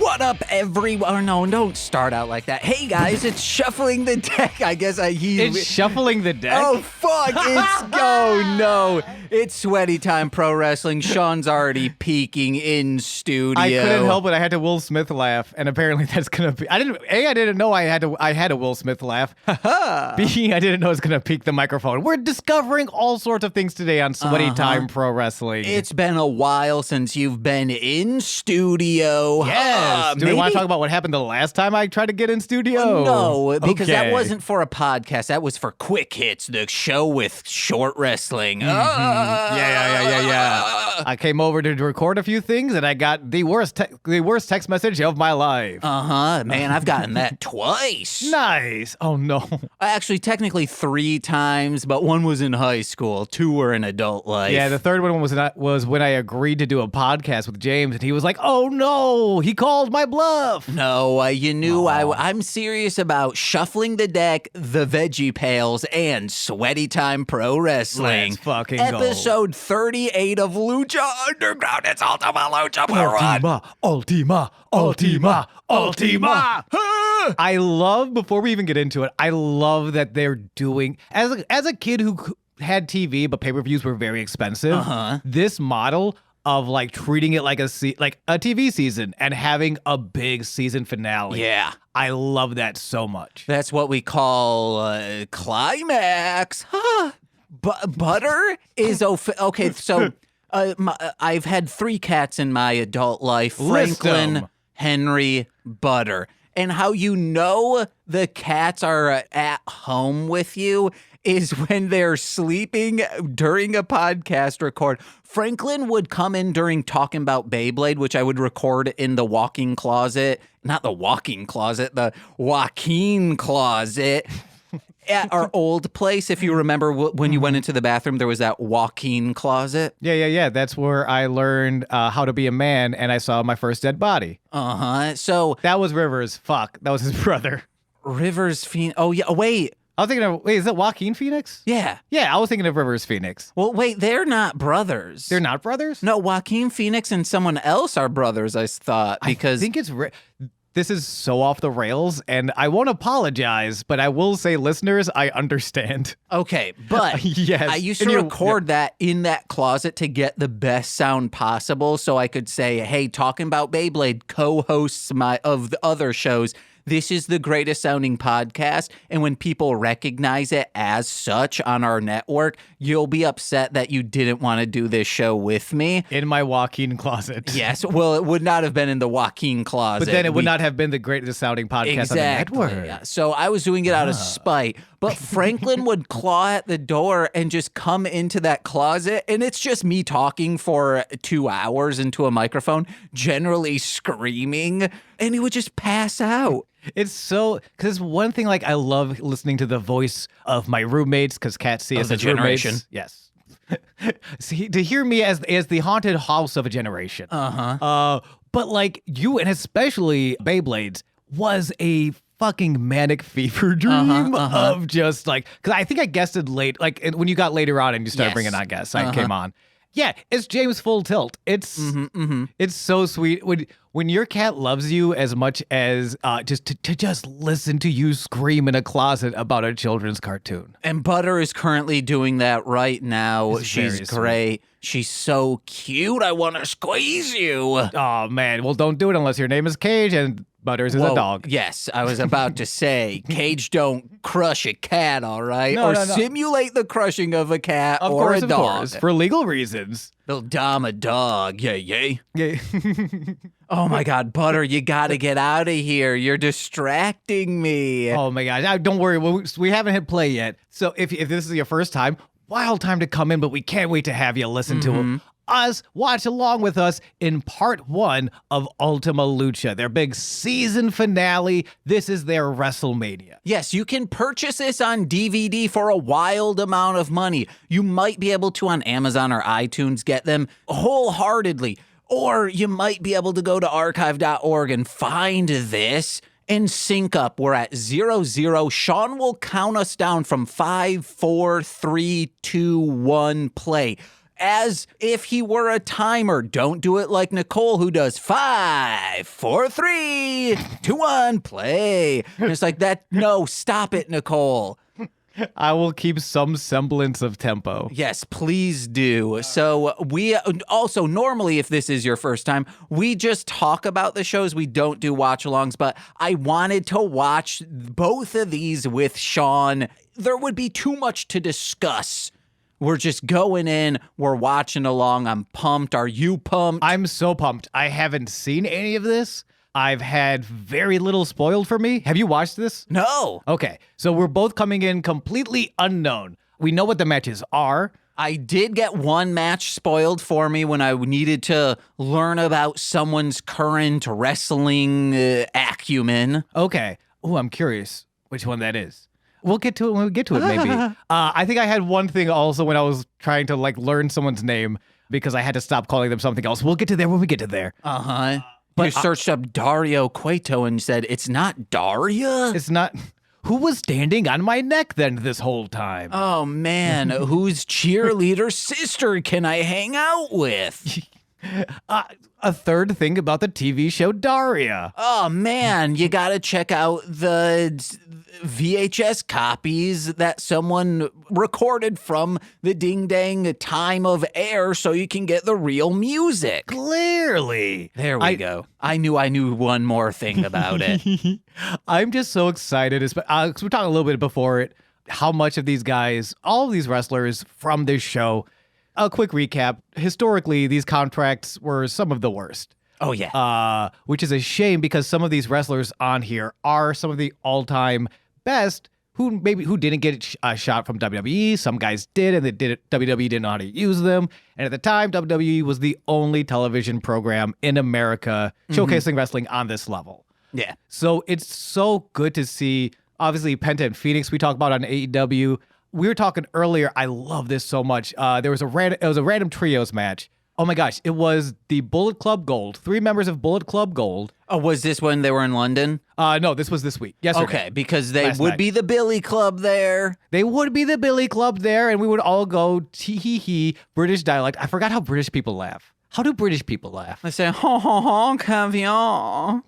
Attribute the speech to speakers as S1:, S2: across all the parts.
S1: What up, everyone? Oh, no, don't start out like that. Hey, guys, it's Shuffling the Deck. I guess
S2: It's Shuffling the Deck?
S1: Oh, fuck. No. It's Sweaty Time Pro Wrestling. Sean's already peeking in studio.
S2: I couldn't help it. I had to Will Smith laugh, and apparently that's gonna be. I didn't know I had a Will Smith laugh. B, I didn't know it was gonna peak the microphone. We're discovering all sorts of things today on Sweaty Time Pro Wrestling.
S1: It's been a while since you've been in studio.
S2: Yes. Do we want to talk about what happened the last time I tried to get in studio?
S1: No, because that
S2: Okay.
S1: wasn't for a podcast. That was for Quick Hits, the show with short wrestling.
S2: Yeah. I came over to record a few things, and I got the worst text message of my life.
S1: Man, I've gotten that twice.
S2: Nice. Oh no.
S1: Actually, technically 3 times, but one was in high school. 2 were in adult life.
S2: Yeah, the third one was when I agreed to do a podcast with James, and he was like, "Oh no, he called my bluff."
S1: No, you knew I'm serious about Shuffling the Deck, the Veggie Pails, and Sweaty Time Pro Wrestling.
S2: Let's fucking go.
S1: Episode 38 of Lucha Underground. It's Ultima Lucha.
S2: Ultima. I love, before we even get into it, I love that they're doing, as a kid who had TV, but pay-per-views were very expensive, this model of like treating it like a TV season and having a big season finale.
S1: Yeah.
S2: I love that so much.
S1: That's what we call climax. Butter is okay. So I've had 3 cats in my adult life:
S2: List
S1: Franklin,
S2: 'em.
S1: Henry, Butter. And how you know the cats are at home with you is when they're sleeping during a podcast record. Franklin would come in during talking about Beyblade, which I would record in the walk-in closet. Not the walk-in closet, the Joaquin closet. At our old place, if you remember when you went into the bathroom, there was that walk-in closet.
S2: Yeah. That's where I learned how to be a man, and I saw my first dead body.
S1: So
S2: That was Rivers. Fuck. That was his brother.
S1: Rivers Phoenix. Oh, yeah. Wait.
S2: I was thinking of, is that Joaquin Phoenix?
S1: Yeah.
S2: Yeah, I was thinking of Rivers Phoenix.
S1: Well, wait, they're not brothers.
S2: They're not brothers?
S1: No, Joaquin Phoenix and someone else are brothers, I thought, because
S2: I think it's... This is so off the rails, and I won't apologize, but I will say, listeners, I understand.
S1: Okay, but
S2: Yes.
S1: I used to record that in that closet to get the best sound possible, so I could say, hey, talking about Beyblade, co-hosts of the other shows, this is the greatest sounding podcast, and when people recognize it as such on our network, you'll be upset that you didn't want to do this show with me.
S2: In my Joaquin closet.
S1: Yes, well, it would not have been in the Joaquin closet.
S2: But then it would not have been the greatest sounding podcast on the network.
S1: Yeah. So I was doing it out of spite. But Franklin would claw at the door and just come into that closet. And it's just me talking for 2 hours into a microphone, generally screaming. And he would just pass out.
S2: It's so, because one thing, like, I love listening to the voice of my roommates, because cats see us
S1: the
S2: as roommates.
S1: generation.
S2: Yes. See, to hear me as the haunted house of a generation. But like you, and especially Beyblades, was a fucking manic fever dream of just like, because I think I guessed it late, like when you got later on and you started bringing on guests, I came on. Yeah, it's James Full Tilt. It's it's so sweet when your cat loves you as much as just to just listen to you scream in a closet about a children's cartoon.
S1: And Butter is currently doing that right now.
S2: It's
S1: She's
S2: very
S1: great. She's so cute. I want to squeeze you.
S2: Oh man, well don't do it unless your name is Cage and Butters is a dog.
S1: Yes, I was about to say, Cage don't crush a cat, all right?
S2: No,
S1: or
S2: no.
S1: simulate the crushing of a cat
S2: Of
S1: or
S2: course,
S1: a dog.
S2: of course, for legal reasons.
S1: They'll dom a dog. Yay.
S2: Yeah.
S1: Oh my God, Butter, you got to get out of here. You're distracting me.
S2: Oh my gosh, don't worry, we haven't hit play yet. So if this is your first time, wild time to come in, but we can't wait to have you listen to us, watch along with us in part 1 of Ultima Lucha, their big season finale. This is their WrestleMania.
S1: Yes, you can purchase this on DVD for a wild amount of money. You might be able to on Amazon or iTunes get them wholeheartedly. Or you might be able to go to archive.org and find this and sync up. We're at 0-0. Sean will count us down from 5, 4, 3, 2, 1, play. as if he were a timer. Don't do it like Nicole, who does 5, 4, 3, 2, 1, play. And it's like that. No, stop it, Nicole.
S2: I will keep some semblance of tempo.
S1: Yes, please do. So we also, normally, if this is your first time, we just talk about the shows. We don't do watch-alongs, but I wanted to watch both of these with Sean. There would be too much to discuss. We're just going in, we're watching along. I'm pumped. Are you pumped?
S2: I'm so pumped. I haven't seen any of this. I've had very little spoiled for me. Have you watched this?
S1: No.
S2: Okay, so we're both coming in completely unknown. We know what the matches are.
S1: I did get one match spoiled for me when I needed to learn about someone's current wrestling acumen.
S2: Okay. Oh, I'm curious which one that is. We'll get to it when we get to it, maybe. I think I had one thing also when I was trying to learn someone's name because I had to stop calling them something else. We'll get to there when we get to there.
S1: Uh-huh. You searched up Dario Cueto and said, it's not Daria?
S2: It's not. Who was standing on my neck then this whole time?
S1: Oh, man. Whose cheerleader sister can I hang out with?
S2: A third thing about the TV show Daria.
S1: Oh, man. You got to check out the VHS copies that someone recorded from the ding-dang time of air so you can get the real music.
S2: Clearly.
S1: There we go. I knew one more thing about it.
S2: I'm just so excited. We talked a little bit before it, how much of these guys, all of these wrestlers from this show, a quick recap. Historically, these contracts were some of the worst.
S1: Oh, yeah.
S2: Which is a shame because some of these wrestlers on here are some of the all-time best who didn't get a shot from WWE. Some guys did, and WWE didn't know how to use them. And at the time, WWE was the only television program in America showcasing wrestling on this level.
S1: Yeah.
S2: So it's so good to see, obviously, Penta and Phoenix we talked about on AEW. We were talking earlier, I love this so much. It was a random trios match. Oh my gosh, it was the Bullet Club Gold. 3 members of Bullet Club Gold.
S1: Oh, was this when they were in London?
S2: No, this was this week. Yesterday.
S1: Okay, because they would be the Billy Club there.
S2: They would be the Billy Club there, and we would all go tee-hee-hee, British dialect. I forgot how British people laugh. How do British people laugh?
S1: They say, ho, ho, ho, caviar.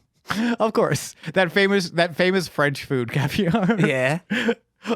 S2: Of course. That famous French food, caviar.
S1: Yeah.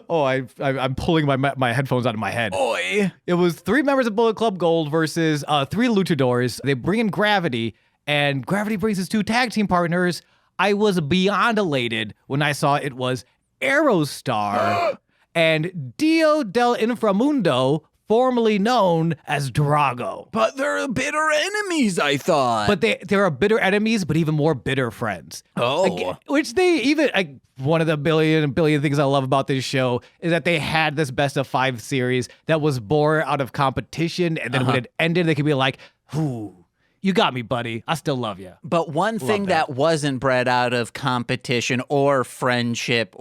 S2: Oh, I'm pulling my headphones out of my head.
S1: Oi.
S2: It was 3 members of Bullet Club Gold versus 3 luchadors. They bring in Gravity, and Gravity brings his 2 tag team partners. I was beyond elated when I saw it was Aerostar and Dio del Inframundo, formerly known as Drago.
S1: But they're bitter enemies, I thought.
S2: But there are bitter enemies, but even more bitter friends.
S1: Oh.
S2: Which they even... one of the billion things I love about this show is that they had this best of 5 series that was born out of competition, and then when it ended, they could be like, "Ooh, you got me, buddy. I still love you."
S1: But one thing that wasn't bred out of competition or friendship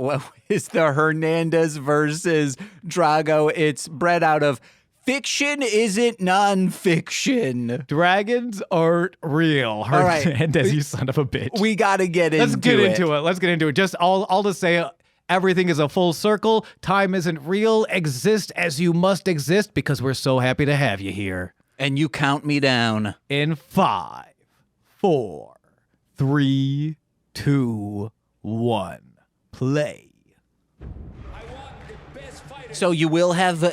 S1: is the Hernandez versus Drago. It's bred out of fiction isn't nonfiction.
S2: Dragons aren't real. Hernandez, you son of a bitch.
S1: We got to get into it.
S2: Let's get into it. Just all to say, everything is a full circle. Time isn't real. Exist as you must exist because we're so happy to have you here.
S1: And you count me down.
S2: In 5, 4, 3, 2, 1. Play.
S1: So you will have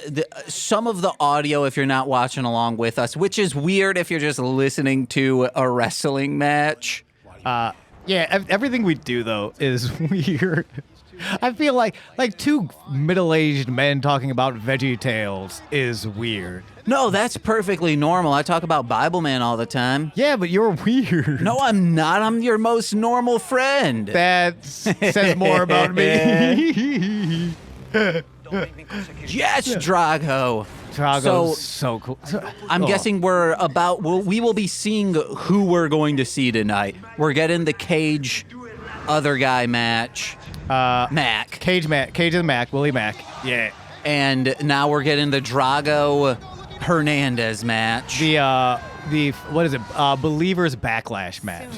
S1: some of the audio if you're not watching along with us, which is weird if you're just listening to a wrestling match.
S2: Yeah, everything we do, though, is weird. I feel like 2 middle-aged men talking about Veggie Tales is weird.
S1: No, that's perfectly normal. I talk about Bible Man all the time.
S2: Yeah, but you're weird.
S1: No, I'm not. I'm your most normal friend.
S2: That says more about me.
S1: Yes, Drago.
S2: Drago's so cool.
S1: I'm guessing we will be seeing who we're going to see tonight. We're getting the Cage other guy match. Mac.
S2: Cage and Mac, Willie Mac. Yeah.
S1: And now we're getting the Drago Hernandez match.
S2: The what is it? Believers Backlash match.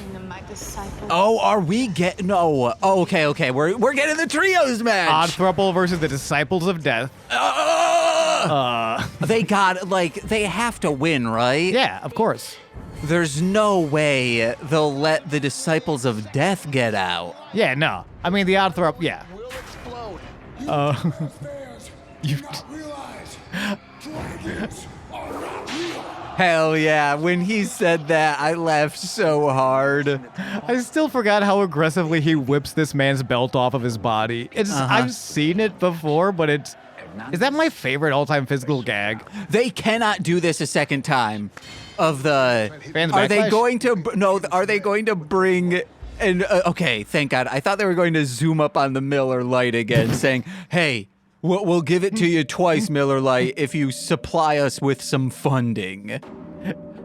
S1: Oh, are we getting? No. Oh, okay. We're getting the trios match.
S2: Odd Thruple versus the Disciples of Death.
S1: They have to win, right?
S2: Yeah, of course.
S1: There's no way they'll let the disciples of death get out.
S2: Yeah, no. I mean, the odds are up. Yeah. You.
S1: Hell yeah. When he said that, I laughed so hard.
S2: I still forgot how aggressively he whips this man's belt off of his body. I've seen it before, but is that my favorite all-time physical gag?
S1: They cannot do this a second time. Are they
S2: backlash?
S1: going to bring and okay, thank God. I thought they were going to zoom up on the Miller Lite again saying, "Hey, we'll give it to you twice, Miller Lite, if you supply us with some funding."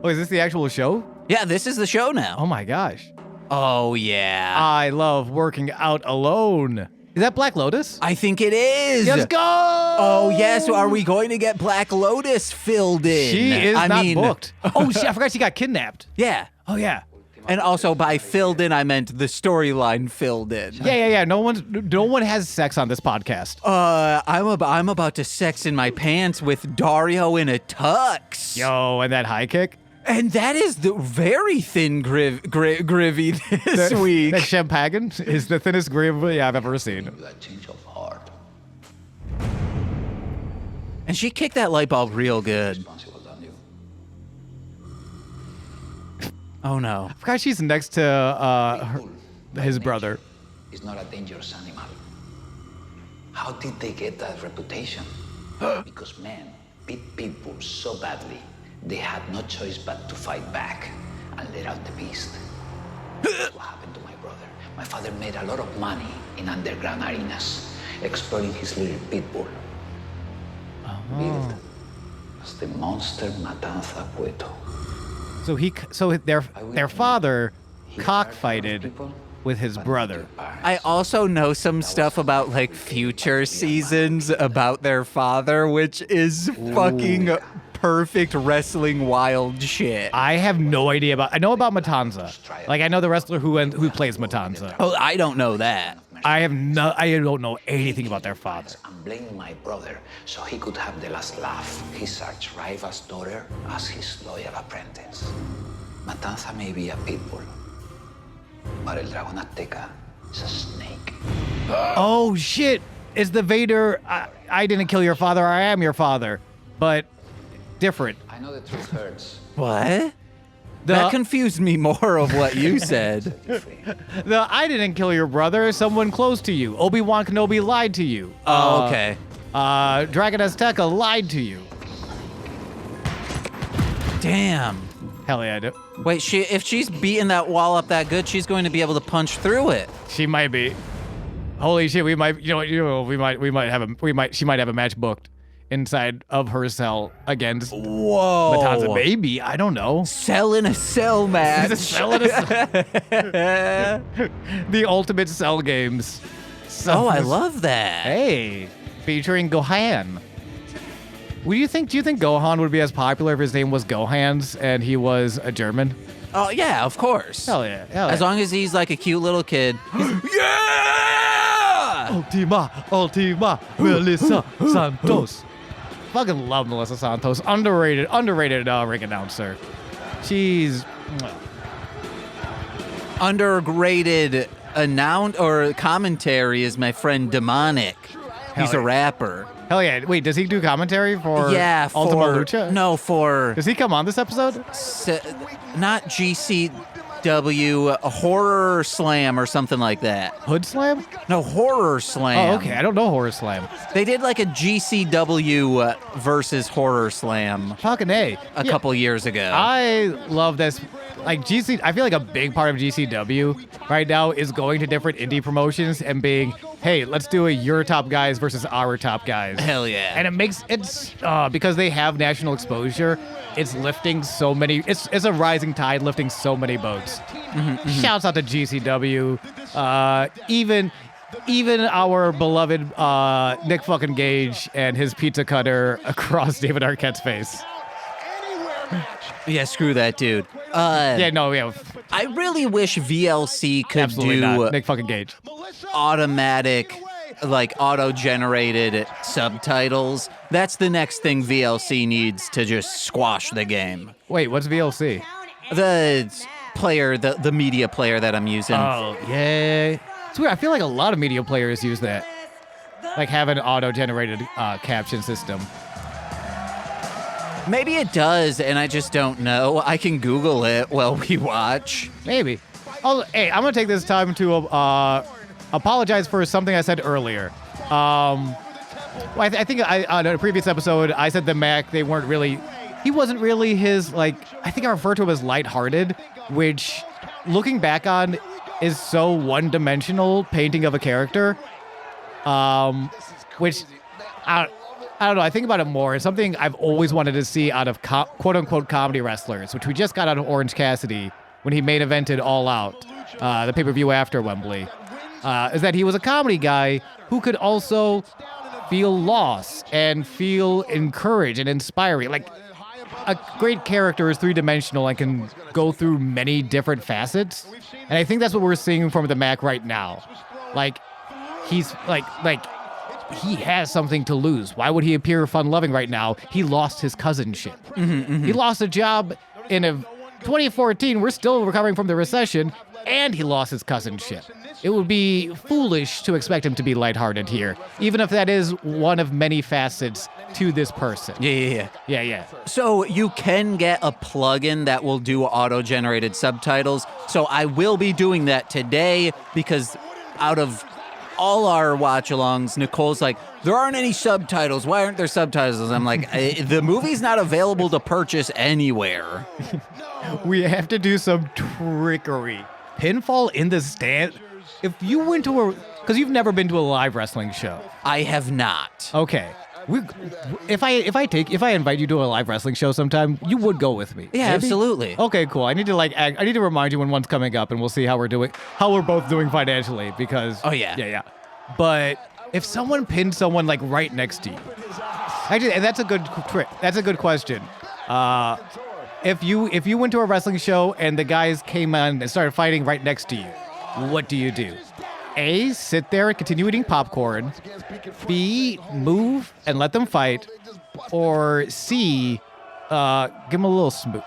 S2: Oh, is this the actual show?
S1: Yeah, this is the show now.
S2: Oh my gosh.
S1: Oh yeah.
S2: I love working out alone. Is that Black Lotus?
S1: I think it is.
S2: Let's go!
S1: Oh, yes. Are we going to get Black Lotus filled in?
S2: She is not booked. Oh, shit. I forgot she got kidnapped.
S1: Yeah.
S2: Oh, yeah.
S1: And also by filled in, I meant the storyline filled in.
S2: Yeah. No one has sex on this podcast.
S1: I'm about to sex in my pants with Dario in a tux.
S2: Yo, and that high kick?
S1: And that is the very thin grivy this week.
S2: That Champagne is the thinnest grivy I've ever seen.
S3: That change of heart.
S1: And she kicked that light bulb real good.
S3: Responsible, don't you?
S1: Oh no.
S2: I forgot she's next to his brother.
S3: Is not a dangerous animal. How did they get that reputation? Because men beat people so badly, they had no choice but to fight back and let out the beast. That's what happened to my brother. My father made a lot of money in underground arenas, exploiting his little pit bull. Built as the monster Matanza Cueto.
S2: So their father cockfighted with his brother.
S1: I also know some stuff about like future seasons about their father, which is fucking perfect wrestling wild shit.
S2: I have no idea I know about Matanza. Like I know the wrestler who plays Matanza.
S1: Oh, I don't know that.
S2: I don't know anything about their father.
S3: I'm blaming my brother so he could have the last laugh. His arch-rival's daughter as his loyal apprentice. Matanza may be a pit bull, but El Dragón Azteca is a snake.
S2: Oh shit! It's the Vader. I didn't kill your father. I am your father, but different.
S3: I know the truth hurts.
S1: What? That confused me more of what you said.
S2: The I didn't kill your brother. Someone close to you. Obi-Wan Kenobi lied to you.
S1: Oh, okay.
S2: Dragon Azteca lied to you.
S1: Damn.
S2: Hell yeah, I do.
S1: Wait, if she's beating that wall up that good, she's going to be able to punch through it.
S2: She might be. Holy shit, we might she might have a match booked inside of her cell against Matanza. Maybe, I don't know.
S1: Cell in a cell match.
S2: The ultimate cell games.
S1: Oh, I love that.
S2: Hey, featuring Gohan. Do you think Gohan would be as popular if his name was Gohans and he was a German?
S1: Oh, yeah, of course.
S2: Hell yeah.
S1: As long as he's like a cute little kid. Yeah!
S2: Ultima, Melissa Santos. Fucking love Melissa Santos. Underrated ring announcer. She's
S1: underrated commentary is my friend Demonic. He's a rapper.
S2: Hell yeah. Wait, does he do commentary for Ultima Lucha?
S1: No, for...
S2: Does he come on this episode?
S1: Not GCW, a Horror Slam or something like that.
S2: Hood Slam?
S1: No, Horror Slam.
S2: Oh, okay. I don't know Horror Slam.
S1: They did like a GCW versus Horror Slam.
S2: Fucking A.
S1: A couple years ago.
S2: I love this. Like I feel like a big part of GCW right now is going to different indie promotions and being, hey, let's do a your top guys versus our top guys.
S1: Hell yeah.
S2: And it's because they have national exposure, it's lifting so many, it's a rising tide lifting so many boats. Shouts out to GCW. Even our beloved Nick fucking Gage and his pizza cutter across David Arquette's face.
S1: Yeah, screw that dude.
S2: I
S1: really wish VLC could
S2: absolutely
S1: do
S2: not. Nick fucking Gage.
S1: automatic like auto-generated subtitles. That's the next thing VLC needs to just squash the game.
S2: Wait, what's VLC?
S1: The player, the media player that I'm using.
S2: Oh, yeah. It's weird. I feel like a lot of media players use that. Like have an auto-generated caption system.
S1: Maybe it does, and I just don't know. I can Google it while we watch.
S2: Maybe. Oh, hey, I'm gonna take this time to apologize for something I said earlier. Well, I think on a previous episode I said the Mac he wasn't really his I think I referred to him as lighthearted, which looking back on is so one-dimensional painting of a character. Which I don't know. I think about it more. It's something I've always wanted to see out of quote-unquote comedy wrestlers, which we just got out of Orange Cassidy when he main evented All Out, the pay-per-view after Wembley, is that he was a comedy guy who could also feel loss and feel encouraged and inspiring. Like, a great character is three-dimensional and can go through many different facets. And I think that's what we're seeing from the Mac right now. Like, he's he has something to lose. Why would he appear fun-loving right now? He lost his cousinship. He lost a job in 2014. We're still recovering from the recession, and he lost his cousinship. It would be foolish to expect him to be lighthearted here, even if that is one of many facets to this person. Yeah.
S1: So you can get a plugin that will do auto-generated subtitles. So I will be doing that today because out of all our watch-alongs, Nicole's like, there aren't any subtitles. Why aren't there subtitles? I'm like, the movie's not available to purchase anywhere.
S2: We have to do some trickery. Pinfall in the stand. If you went to because you've never been to a live wrestling show.
S1: I have not.
S2: Okay. If I invite you to a live wrestling show sometime, you would go with me.
S1: Yeah,
S2: Maybe?
S1: absolutely.
S2: Okay, cool. I need to remind you when one's coming up, and we'll see how we're both doing financially. Because yeah. But if someone pinned someone like right next to you, actually, and that's a good trick. That's a good question. If you went to a wrestling show and the guys came on and started fighting right next to you, what do you do? A, sit there and continue eating popcorn. B, move and let them fight. Or C, give them a little smooch.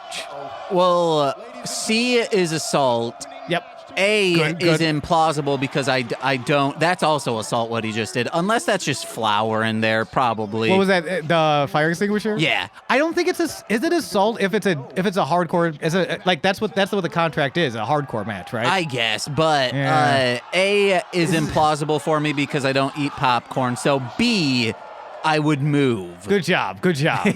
S1: Well, C is assault.
S2: Yep.
S1: A
S2: Good.
S1: is implausible because I don't. That's also assault what he just did. Unless that's just flour in there, probably.
S2: What was that? The fire extinguisher?
S1: Yeah.
S2: I don't think is it assault if it's a hardcore? That's what the contract is, a hardcore match, right?
S1: I guess, but
S2: Yeah.
S1: A is implausible for me because I don't eat popcorn. So B, I would move.
S2: Good job. Good job.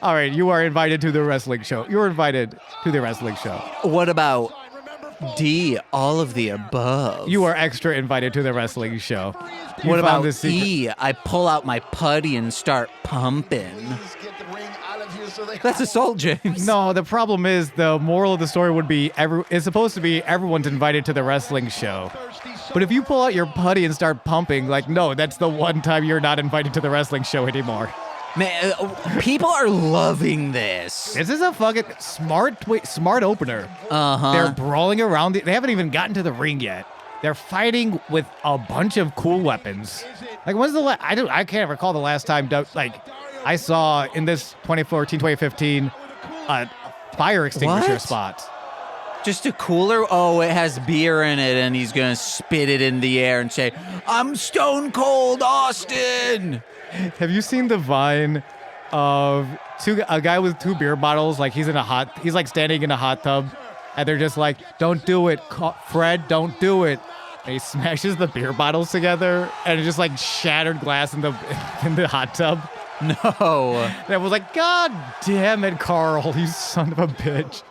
S2: All right, you are invited to the wrestling show. You're invited to the wrestling show.
S1: What about D, all of the above?
S2: You are extra invited to the wrestling show.
S1: What about E? I pull out my putty and start pumping. That's assault, James.
S2: No, the problem is the moral of the story would be it's supposed to be everyone's invited to the wrestling show. But if you pull out your putty and start pumping, no, that's the one time you're not invited to the wrestling show anymore.
S1: Man, people are loving this.
S2: This is a fucking smart opener. They're brawling around. They haven't even gotten to the ring yet. They're fighting with a bunch of cool weapons. When's the last? I can't recall the last time. I saw in this 2014, 2015, fire extinguisher spots.
S1: Just a cooler? Oh, it has beer in it, and he's gonna spit it in the air and say, "I'm Stone Cold Austin."
S2: Have you seen the Vine of a guy with two beer bottles? He's standing in a hot tub, and they're just like, "Don't do it, Fred, don't do it." And he smashes the beer bottles together, and it's just shattered glass in the hot tub.
S1: No.
S2: And I was like, "God damn it, Carl, you son of a bitch."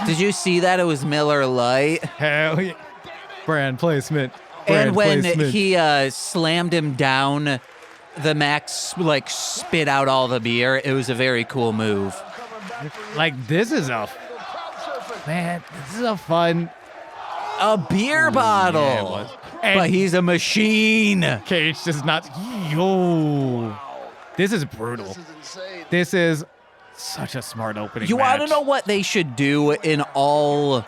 S1: Did you see that? It was Miller Lite.
S2: Hell yeah. Brand placement.
S1: And when he slammed him down, the Max spit out all the beer. It was a very cool move.
S2: This is a fun.
S1: A beer bottle.
S2: Yeah, it was.
S1: But he's a machine.
S2: Cage does not. Yo. This is brutal. This is such a smart opening.
S1: You
S2: match.
S1: want to know what they should do in all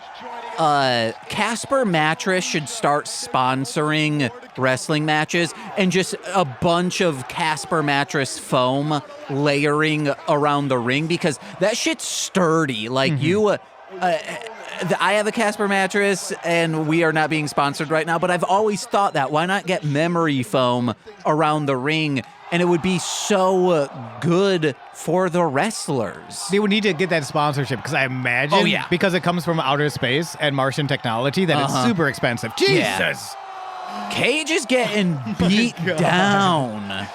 S1: Casper Mattress should start sponsoring wrestling matches and just a bunch of Casper Mattress foam layering around the ring because that shit's sturdy. Like I have a Casper mattress, and we are not being sponsored right now, but I've always thought that. Why not get memory foam around the ring? And it would be so good for the wrestlers.
S2: They would need to get that sponsorship because I imagine, because it comes from outer space and Martian technology, that it's super expensive. Jesus!
S1: Yeah. Cage is getting beat down.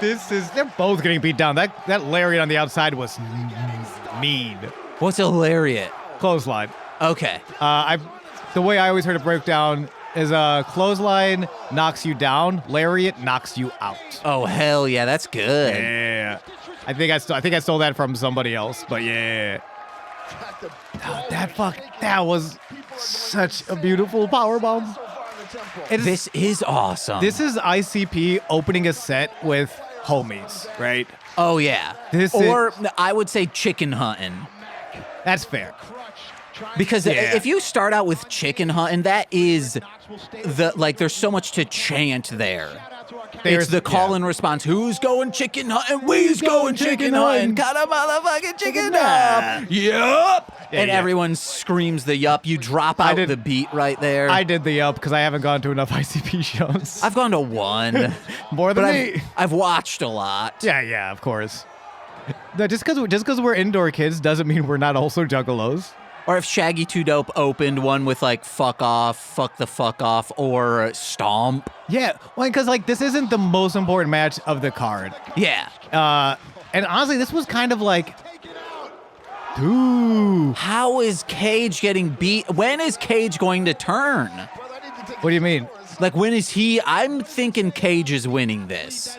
S2: They're both getting beat down. That lariat on the outside was mean.
S1: What's a lariat?
S2: Clothesline.
S1: Okay.
S2: The way I always heard it break down is clothesline knocks you down, lariat knocks you out.
S1: Oh hell yeah, that's good.
S2: Yeah. I think I stole that from somebody else, but yeah. That was such a beautiful powerbomb.
S1: This is awesome.
S2: This is ICP opening a set with homies, right?
S1: Oh yeah. I would say chicken hunting.
S2: That's fair.
S1: Because if you start out with chicken hunting, that is there's so much to chant there. It's the call and response. Who's going chicken hunting? We's going chicken hunting. Cut a motherfucking chicken up. Yup. And everyone screams the yup. You drop out the beat right there.
S2: I did the yup because I haven't gone to enough ICP shows.
S1: I've gone to one.
S2: More than me.
S1: I've watched a lot.
S2: Yeah, of course. No, just because we're indoor kids doesn't mean we're not also juggalos.
S1: Or if Shaggy 2 Dope opened one with like fuck off, fuck the fuck off, or stomp.
S2: Yeah, well, because like this isn't the most important match of the card.
S1: Yeah.
S2: And honestly, this was kind of like, dude.
S1: How is Cage getting beat? When is Cage going to turn?
S2: What do you mean?
S1: Like when is he? I'm thinking Cage is winning this.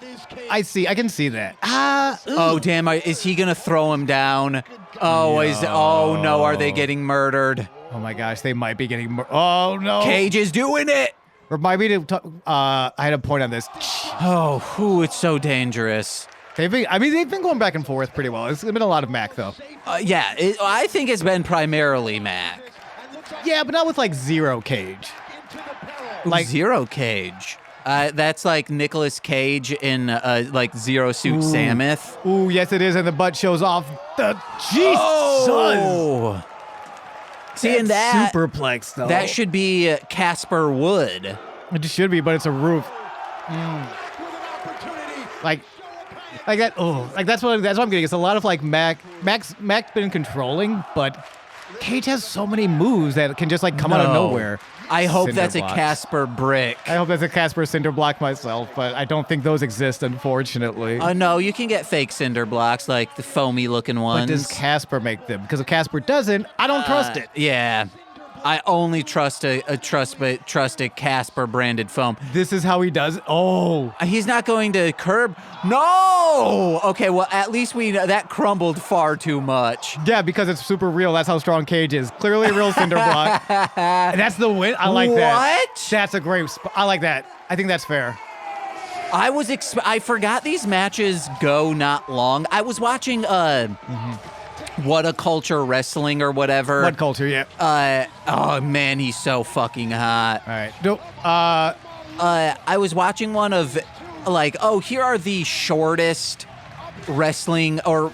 S2: I can see that.
S1: Oh damn! Is he gonna throw him down? Oh no! Are they getting murdered?
S2: Oh my gosh, they might be getting. Oh no!
S1: Cage is doing it.
S2: Remind me to. I had a point on this.
S1: Oh, it's so dangerous.
S2: They've been going back and forth pretty well. It's been a lot of Mac though.
S1: I think it's been primarily Mac.
S2: Yeah, but not with like Zero Cage.
S1: Like Zero Cage. That's like Nicolas Cage in like Zero Suit Samus.
S2: Ooh, yes it is, and the butt shows off the Jesus.
S1: Oh. See, and that
S2: superplex though.
S1: That should be Casper Wood.
S2: It should be, but it's a roof. Like that. Oh, like that's what I'm getting. It's a lot of like Mac's been controlling, but Cage has so many moves that can just like come out of nowhere.
S1: I hope
S2: Cinder
S1: that's
S2: blocks.
S1: a Casper brick.
S2: I hope that's a Casper cinder block myself, but I don't think those exist, unfortunately.
S1: No, you can get fake cinder blocks, like the foamy looking ones.
S2: But does Casper make them? Because if Casper doesn't, I don't trust it.
S1: Yeah. I only trust a Casper branded foam.
S2: This is how he does it. Oh.
S1: He's not going to curb. No! Okay, well, at least we know that crumbled far too much.
S2: Yeah, because it's super real. That's how strong Cage is. Clearly a real cinder block. And that's the win. I like that.
S1: What?
S2: That's a great I like that. I think that's fair.
S1: I forgot these matches go not long. I was watching What a Culture Wrestling or whatever.
S2: What Culture, yeah.
S1: Oh man, he's so fucking hot.
S2: All right. Nope.
S1: I was watching one of like, here are the shortest wrestling or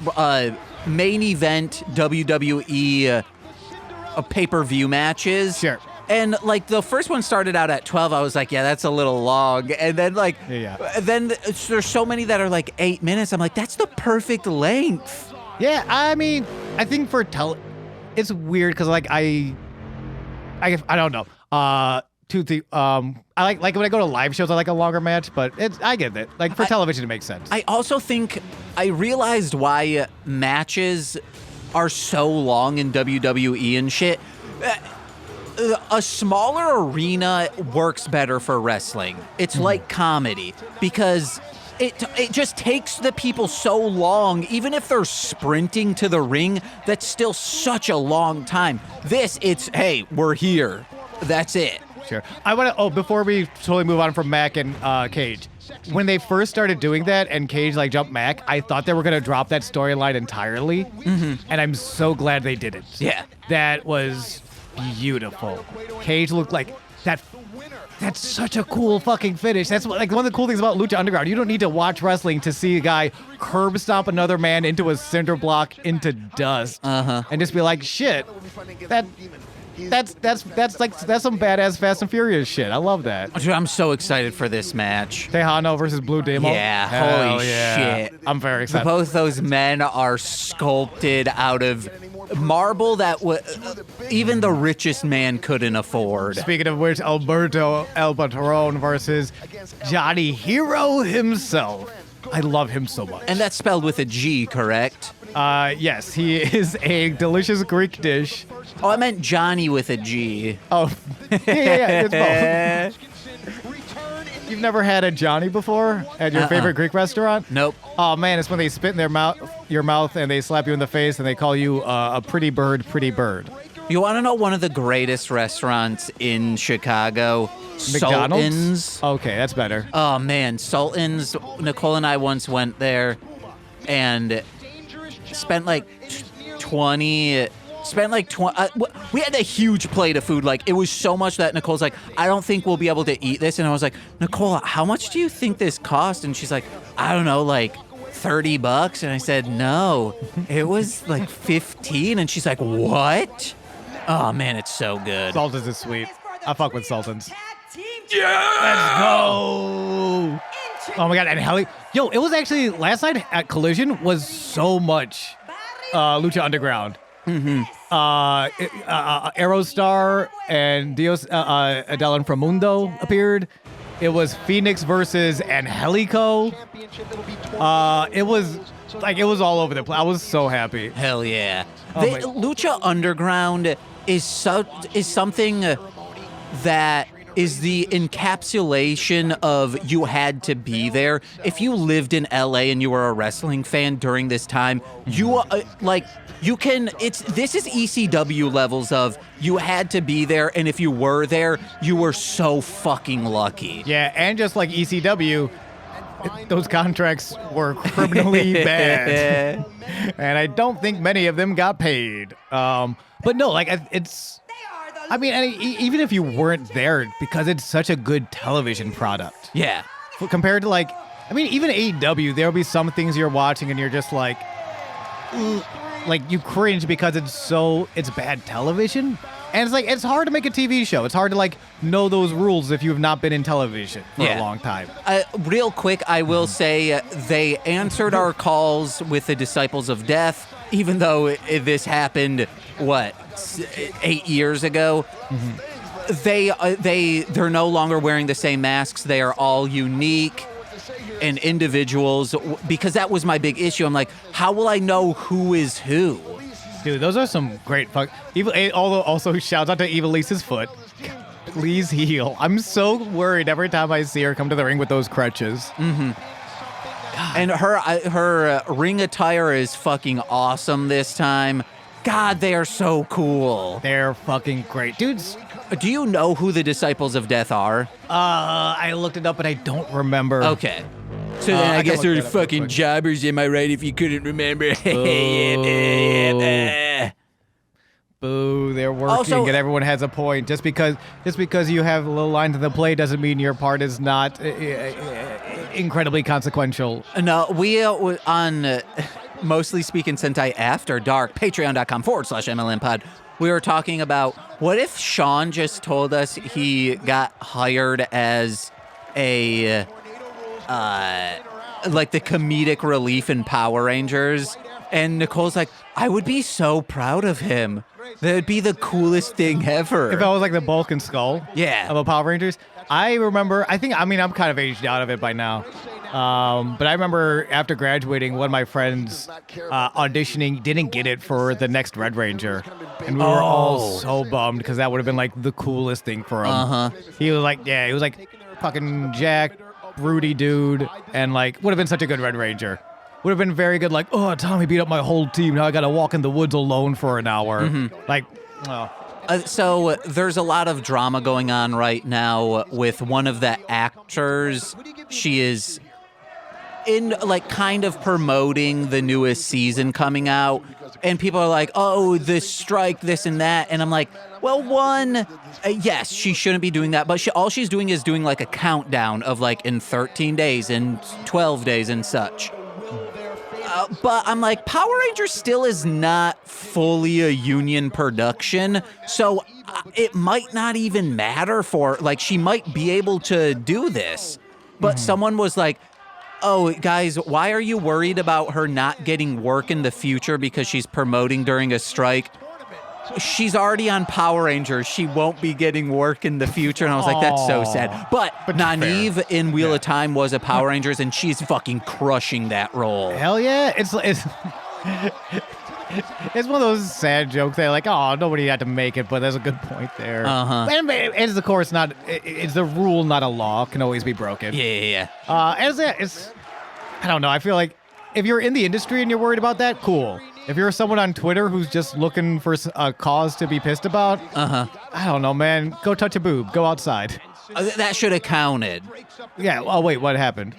S1: main event WWE pay-per-view matches.
S2: Sure.
S1: And like the first one started out at 12. I was like, yeah, that's a little long. And then like, then there's so many that are like 8 minutes. I'm like, that's the perfect length.
S2: Yeah, I mean, I think for it's weird because like I don't know. I like when I go to live shows, I like a longer match, but I get it. Like for television, it makes sense.
S1: I also think I realized why matches are so long in WWE and shit. A smaller arena works better for wrestling. It's like comedy because it just takes the people so long, even if they're sprinting to the ring, that's still such a long time. It's, hey, we're here. That's it.
S2: Sure. I want to, before we totally move on from Mac and Cage, when they first started doing that and Cage like jumped Mac, I thought they were going to drop that storyline entirely. And I'm so glad they didn't.
S1: Yeah.
S2: That was beautiful. Cage looked like that. That's such a cool fucking finish. That's like one of the cool things about Lucha Underground. You don't need to watch wrestling to see a guy curb stomp another man into a cinder block into dust, and just be like, shit, that's some badass Fast and Furious shit. I love that.
S1: Dude, I'm so excited for this match.
S2: Tejano versus Blue Demon.
S1: Yeah,
S2: Hell
S1: holy
S2: yeah.
S1: shit.
S2: I'm very excited.
S1: Both those men are sculpted out of marble that even the richest man couldn't afford.
S2: Speaking of which, Alberto El Patron versus Johnny Hero himself. I love him so much.
S1: And that's spelled with a G, correct?
S2: Yes, he is a delicious Greek dish.
S1: Oh, I meant Johnny with a G.
S2: Oh, yeah, it's both. You've never had a Johnny before at your favorite Greek restaurant?
S1: Nope.
S2: Oh man, it's when they spit in your mouth and they slap you in the face and they call you a pretty bird, pretty bird.
S1: You want to know one of the greatest restaurants in Chicago?
S2: McDonald's?
S1: Sultan's.
S2: Okay, that's better.
S1: Oh man, Sultan's. Nicole and I once went there and spent like 20. We had a huge plate of food. Like, it was so much that Nicole's like, I don't think we'll be able to eat this. And I was like, Nicole, how much do you think this cost? And she's like, I don't know, like $30. And I said, no, it was like 15. And she's like, what? Oh man, it's so good.
S2: Sultan's is sweet. I fuck with Sultan's. Yeah! Let's go! Oh my god, and Helly. Yo, it was actually, last night at Collision was so much Lucha Underground. Aerostar and Dios del Inframundo appeared. It was Phoenix versus Angelico. It was all over the place. I was so happy.
S1: Hell yeah.
S2: Oh
S1: Lucha Underground is something that is the encapsulation of you had to be there. If you lived in LA and you were a wrestling fan during this time, this is ECW levels of you had to be there, and if you were there, you were so fucking lucky.
S2: Yeah, and just like ECW, those contracts were criminally bad. And I don't think many of them got paid. But no, like it's... I mean, even if you weren't there, because it's such a good television product.
S1: Yeah.
S2: Compared to even AEW, there'll be some things you're watching and you're just like you cringe because it's bad television. And it's hard to make a TV show. It's hard to know those rules if you've not been in television for a long time.
S1: Real quick, I will say they answered our calls with the Disciples of Death, even though this happened, 8 years ago. They're no longer wearing the same masks. They are all unique and individuals, because that was my big issue. I'm like, how will I know who is who?
S2: Dude, those are some great also shouts out to Evalise's foot. Please heal. I'm so worried every time I see her come to the ring with those crutches.
S1: And her ring attire is fucking awesome this time. God, they are so cool.
S2: They're fucking great. Dudes.
S1: Do you know who the Disciples of Death are?
S2: I looked it up, but I don't remember.
S1: Okay. So then I guess they're fucking jobbers, am I right, if you couldn't remember?
S2: Boo, they're working
S1: Also,
S2: and everyone has a point. Just because you have a little line to the play doesn't mean your part is not incredibly consequential.
S1: No, we on Mostly Speaking Sentai After Dark, patreon.com/MLMpod, we were talking about what if Sean just told us he got hired as a the comedic relief in Power Rangers, and Nicole's like, I would be so proud of him. That would be the coolest thing ever.
S2: If I was like the Bulk and Skull
S1: Yeah.
S2: of a Power Rangers. I remember, I'm kind of aged out of it by now. But I remember after graduating, one of my friends auditioning didn't get it for the next Red Ranger. And we were all so bummed because that would have been like the coolest thing for him. He was like, fucking jacked, broody dude, and would have been such a good Red Ranger. Would have been very good, Tommy beat up my whole team, now I gotta walk in the woods alone for an hour.
S1: So there's a lot of drama going on right now with one of the actors. She is in kind of promoting the newest season coming out, And people are like, oh, this strike, this and that. And I'm like, well, one, yes, she shouldn't be doing that. But all she's doing is doing like a countdown of like in 13 days and 12 days and such. But I'm like, Power Rangers still is not fully a union production. So it might not even matter for, like, she might be able to do this. But someone was like, oh, guys, why are you worried about her not getting work in the future because she's promoting during a strike? She's already on Power Rangers. She won't be getting work in the future. And I was like, that's so sad. But Nynaeve in Wheel of Time was a Power Rangers, and she's fucking crushing that role.
S2: Hell yeah. It's one of those sad jokes that like, oh, nobody had to make it, but there's a good point there. And it's, of course, it's the rule, not a law, can always be broken.
S1: Yeah.
S2: I don't know. I feel like if you're in the industry and you're worried about that, cool. If you're someone on Twitter who's just looking for a cause to be pissed about, I don't know, man. Go touch a boob. Go outside.
S1: That should have counted.
S2: Yeah. Oh, wait. What happened?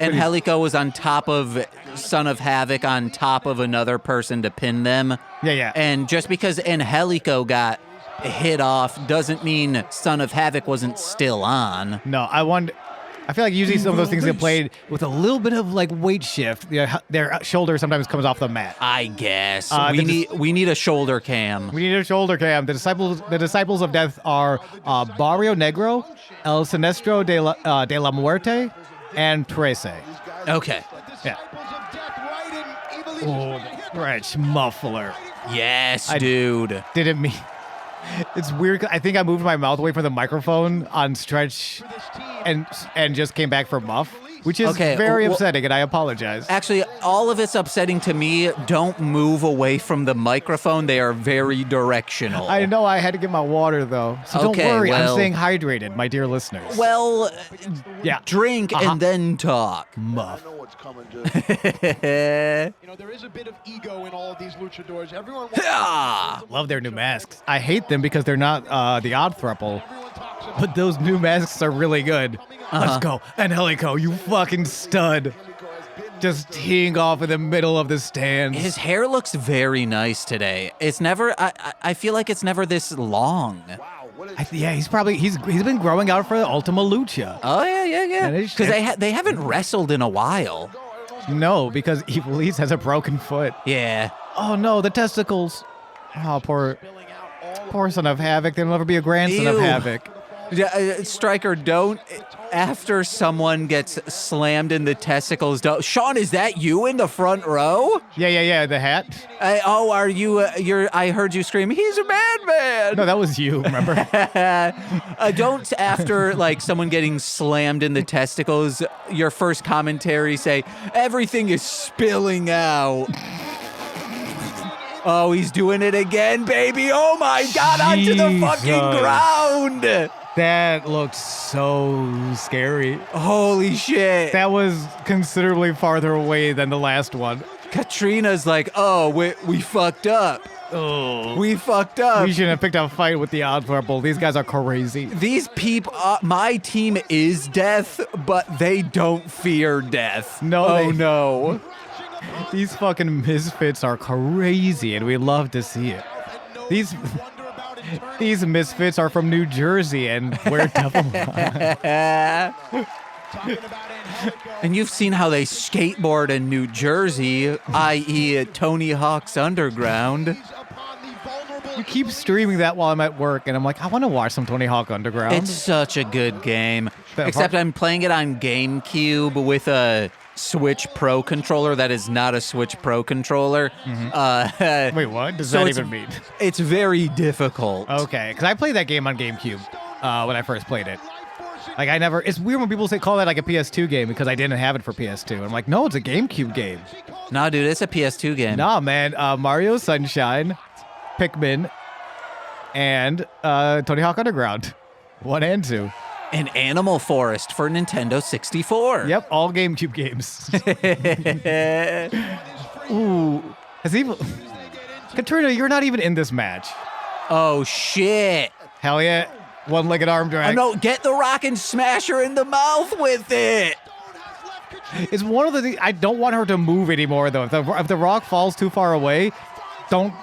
S1: Angelico was on top of Son of Havoc on top of another person to pin them.
S2: Yeah.
S1: And just because Angelico got hit off doesn't mean Son of Havoc wasn't still on.
S2: No, I feel like usually some of those things get played with a little bit of like weight shift. Their shoulder sometimes comes off the mat.
S1: I guess we need a shoulder cam.
S2: We need a shoulder cam. The disciples of death are Barrio Negro, El Sinestro de la Muerte, and Trece.
S1: Okay.
S2: Yeah. Oh, Stretch muffler.
S1: Yes, dude.
S2: Didn't mean. It's weird. I think I moved my mouth away from the microphone on Stretch and just came back for Muff, which is very upsetting, and I apologize.
S1: Actually, all of it's upsetting to me. Don't move away from the microphone. They are very directional.
S2: I know I had to get my water, though. So don't worry. I'm staying hydrated, my dear listeners.
S1: Well,
S2: yeah.
S1: Drink and then talk.
S2: Muff.
S4: There is a bit of ego in all of these luchadors. Everyone wants
S2: Love their new masks. I hate them because they're not the odd thruple, but those new masks are really good. Let's go. Angelico, you fucking stud. Just teeing off in the middle of the stands.
S1: His hair looks very nice today. It's never, I feel like it's never this long.
S2: He's been growing out for Ultima Lucha.
S1: Oh, yeah. Because they haven't wrestled in a while.
S2: No, because Evilise has a broken foot.
S1: Yeah.
S2: Oh, no, the testicles. Oh, poor Son of Havoc. There'll never be a grandson of Havoc.
S1: Stryker, don't, after someone gets slammed in the testicles, Sean, is that you in the front row?
S2: Yeah, the hat.
S1: Are you, I heard you scream, he's a madman.
S2: No, that was you, remember?
S1: Don't, after, like, someone getting slammed in the testicles, your first commentary say, everything is spilling out. Oh, he's doing it again, baby. Oh, my God, onto the fucking ground.
S2: That looked so scary.
S1: Holy shit.
S2: That was considerably farther away than the last one.
S1: Katrina's like, oh, we fucked up.
S2: Oh.
S1: We fucked up.
S2: We shouldn't have picked a fight with the odd purple. These guys are crazy.
S1: These people, my team is death, but they don't fear death. No.
S2: These fucking misfits are crazy, and we love to see it. These misfits are from New Jersey and wear devil
S1: And you've seen how they skateboard in New Jersey, i.e. Tony Hawk's Underground.
S2: You keep streaming that while I'm at work, and I'm like, I want to watch some Tony Hawk Underground.
S1: It's such a good game. Except I'm playing it on GameCube with a Switch Pro controller that is not a Switch Pro controller.
S2: Wait, what does that even mean?
S1: It's very difficult.
S2: Okay, because I played that game on GameCube when I first played it. Like, it's weird when people call that like a PS2 game because I didn't have it for PS2. I'm like, no, it's a GameCube game.
S1: Nah, dude, it's a PS2 game.
S2: Nah, man. Mario Sunshine, Pikmin, and Tony Hawk Underground. 1 and 2.
S1: And Animal Forest for Nintendo 64.
S2: Yep, all GameCube games. Ooh. Katrina, you're not even in this match.
S1: Oh, shit.
S2: Hell yeah. One-legged arm drag.
S1: Oh, no, get the Rock and Smash her in the mouth with it.
S2: It's one of the things. I don't want her to move anymore, though. If the rock falls too far away,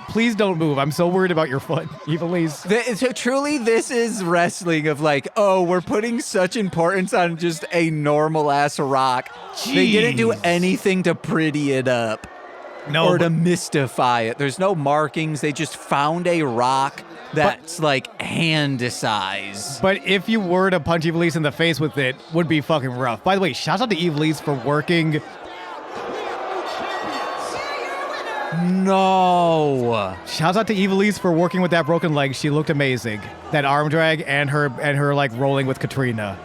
S2: please don't move. I'm so worried about your foot, Evilise.
S1: So truly, this is wrestling of like, oh, we're putting such importance on just a normal ass rock. They didn't do anything to pretty it up or to mystify it. There's no markings. They just found a rock that's like hand size.
S2: But if you were to punch Evilise in the face with it, would be fucking rough. By the way, shout out to Evilise for working.
S1: No.
S2: Shouts out to Evilise for working with that broken leg. She looked amazing. That arm drag and her like rolling with Katrina.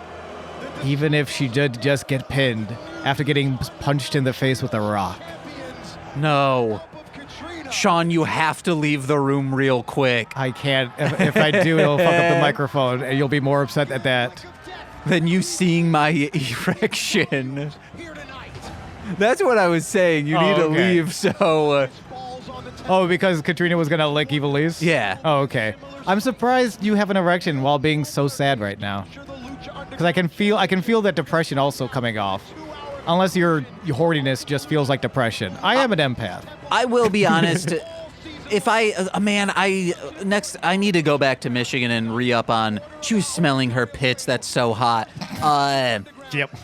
S2: Even if she did just get pinned after getting punched in the face with a rock.
S1: No. Sean, you have to leave the room real quick.
S2: I can't. If I do, it'll fuck up the microphone and you'll be more upset at that.
S1: Than you seeing my erection. That's what I was saying. You need to leave, so...
S2: Oh, because Katrina was going to lick Evilise?
S1: Yeah.
S2: Oh, okay. I'm surprised you have an erection while being so sad right now. Because I can feel that depression also coming off. Unless your horniness just feels like depression. I am an empath.
S1: I will be honest. If I need to go back to Michigan and re-up on... She was smelling her pits. That's so hot.
S2: Yep.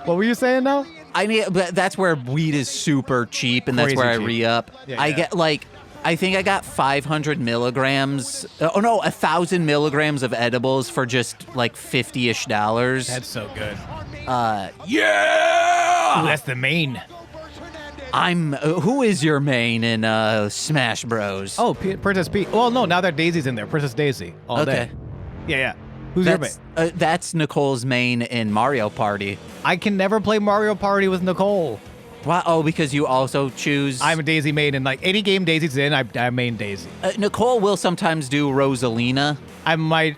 S2: What were you saying now?
S1: But that's where weed is super cheap, and that's
S2: Crazy
S1: where I
S2: cheap.
S1: re-up.
S2: Yeah,
S1: I get like, I think I got 500 milligrams. 1,000 milligrams of edibles for just like $50-ish.
S2: That's so good.
S1: Yeah.
S2: Ooh, that's the main.
S1: Who is your main in Smash Bros?
S2: Oh, Princess Peach. Well, no, now that Daisy's in there. Princess Daisy. All day. Yeah. Who's your main?
S1: That's Nicole's main in Mario Party.
S2: I can never play Mario Party with Nicole.
S1: Why? Oh, because you also choose...
S2: I'm a Daisy main, and like any game Daisy's in, I main Daisy.
S1: Nicole will sometimes do Rosalina.
S2: I might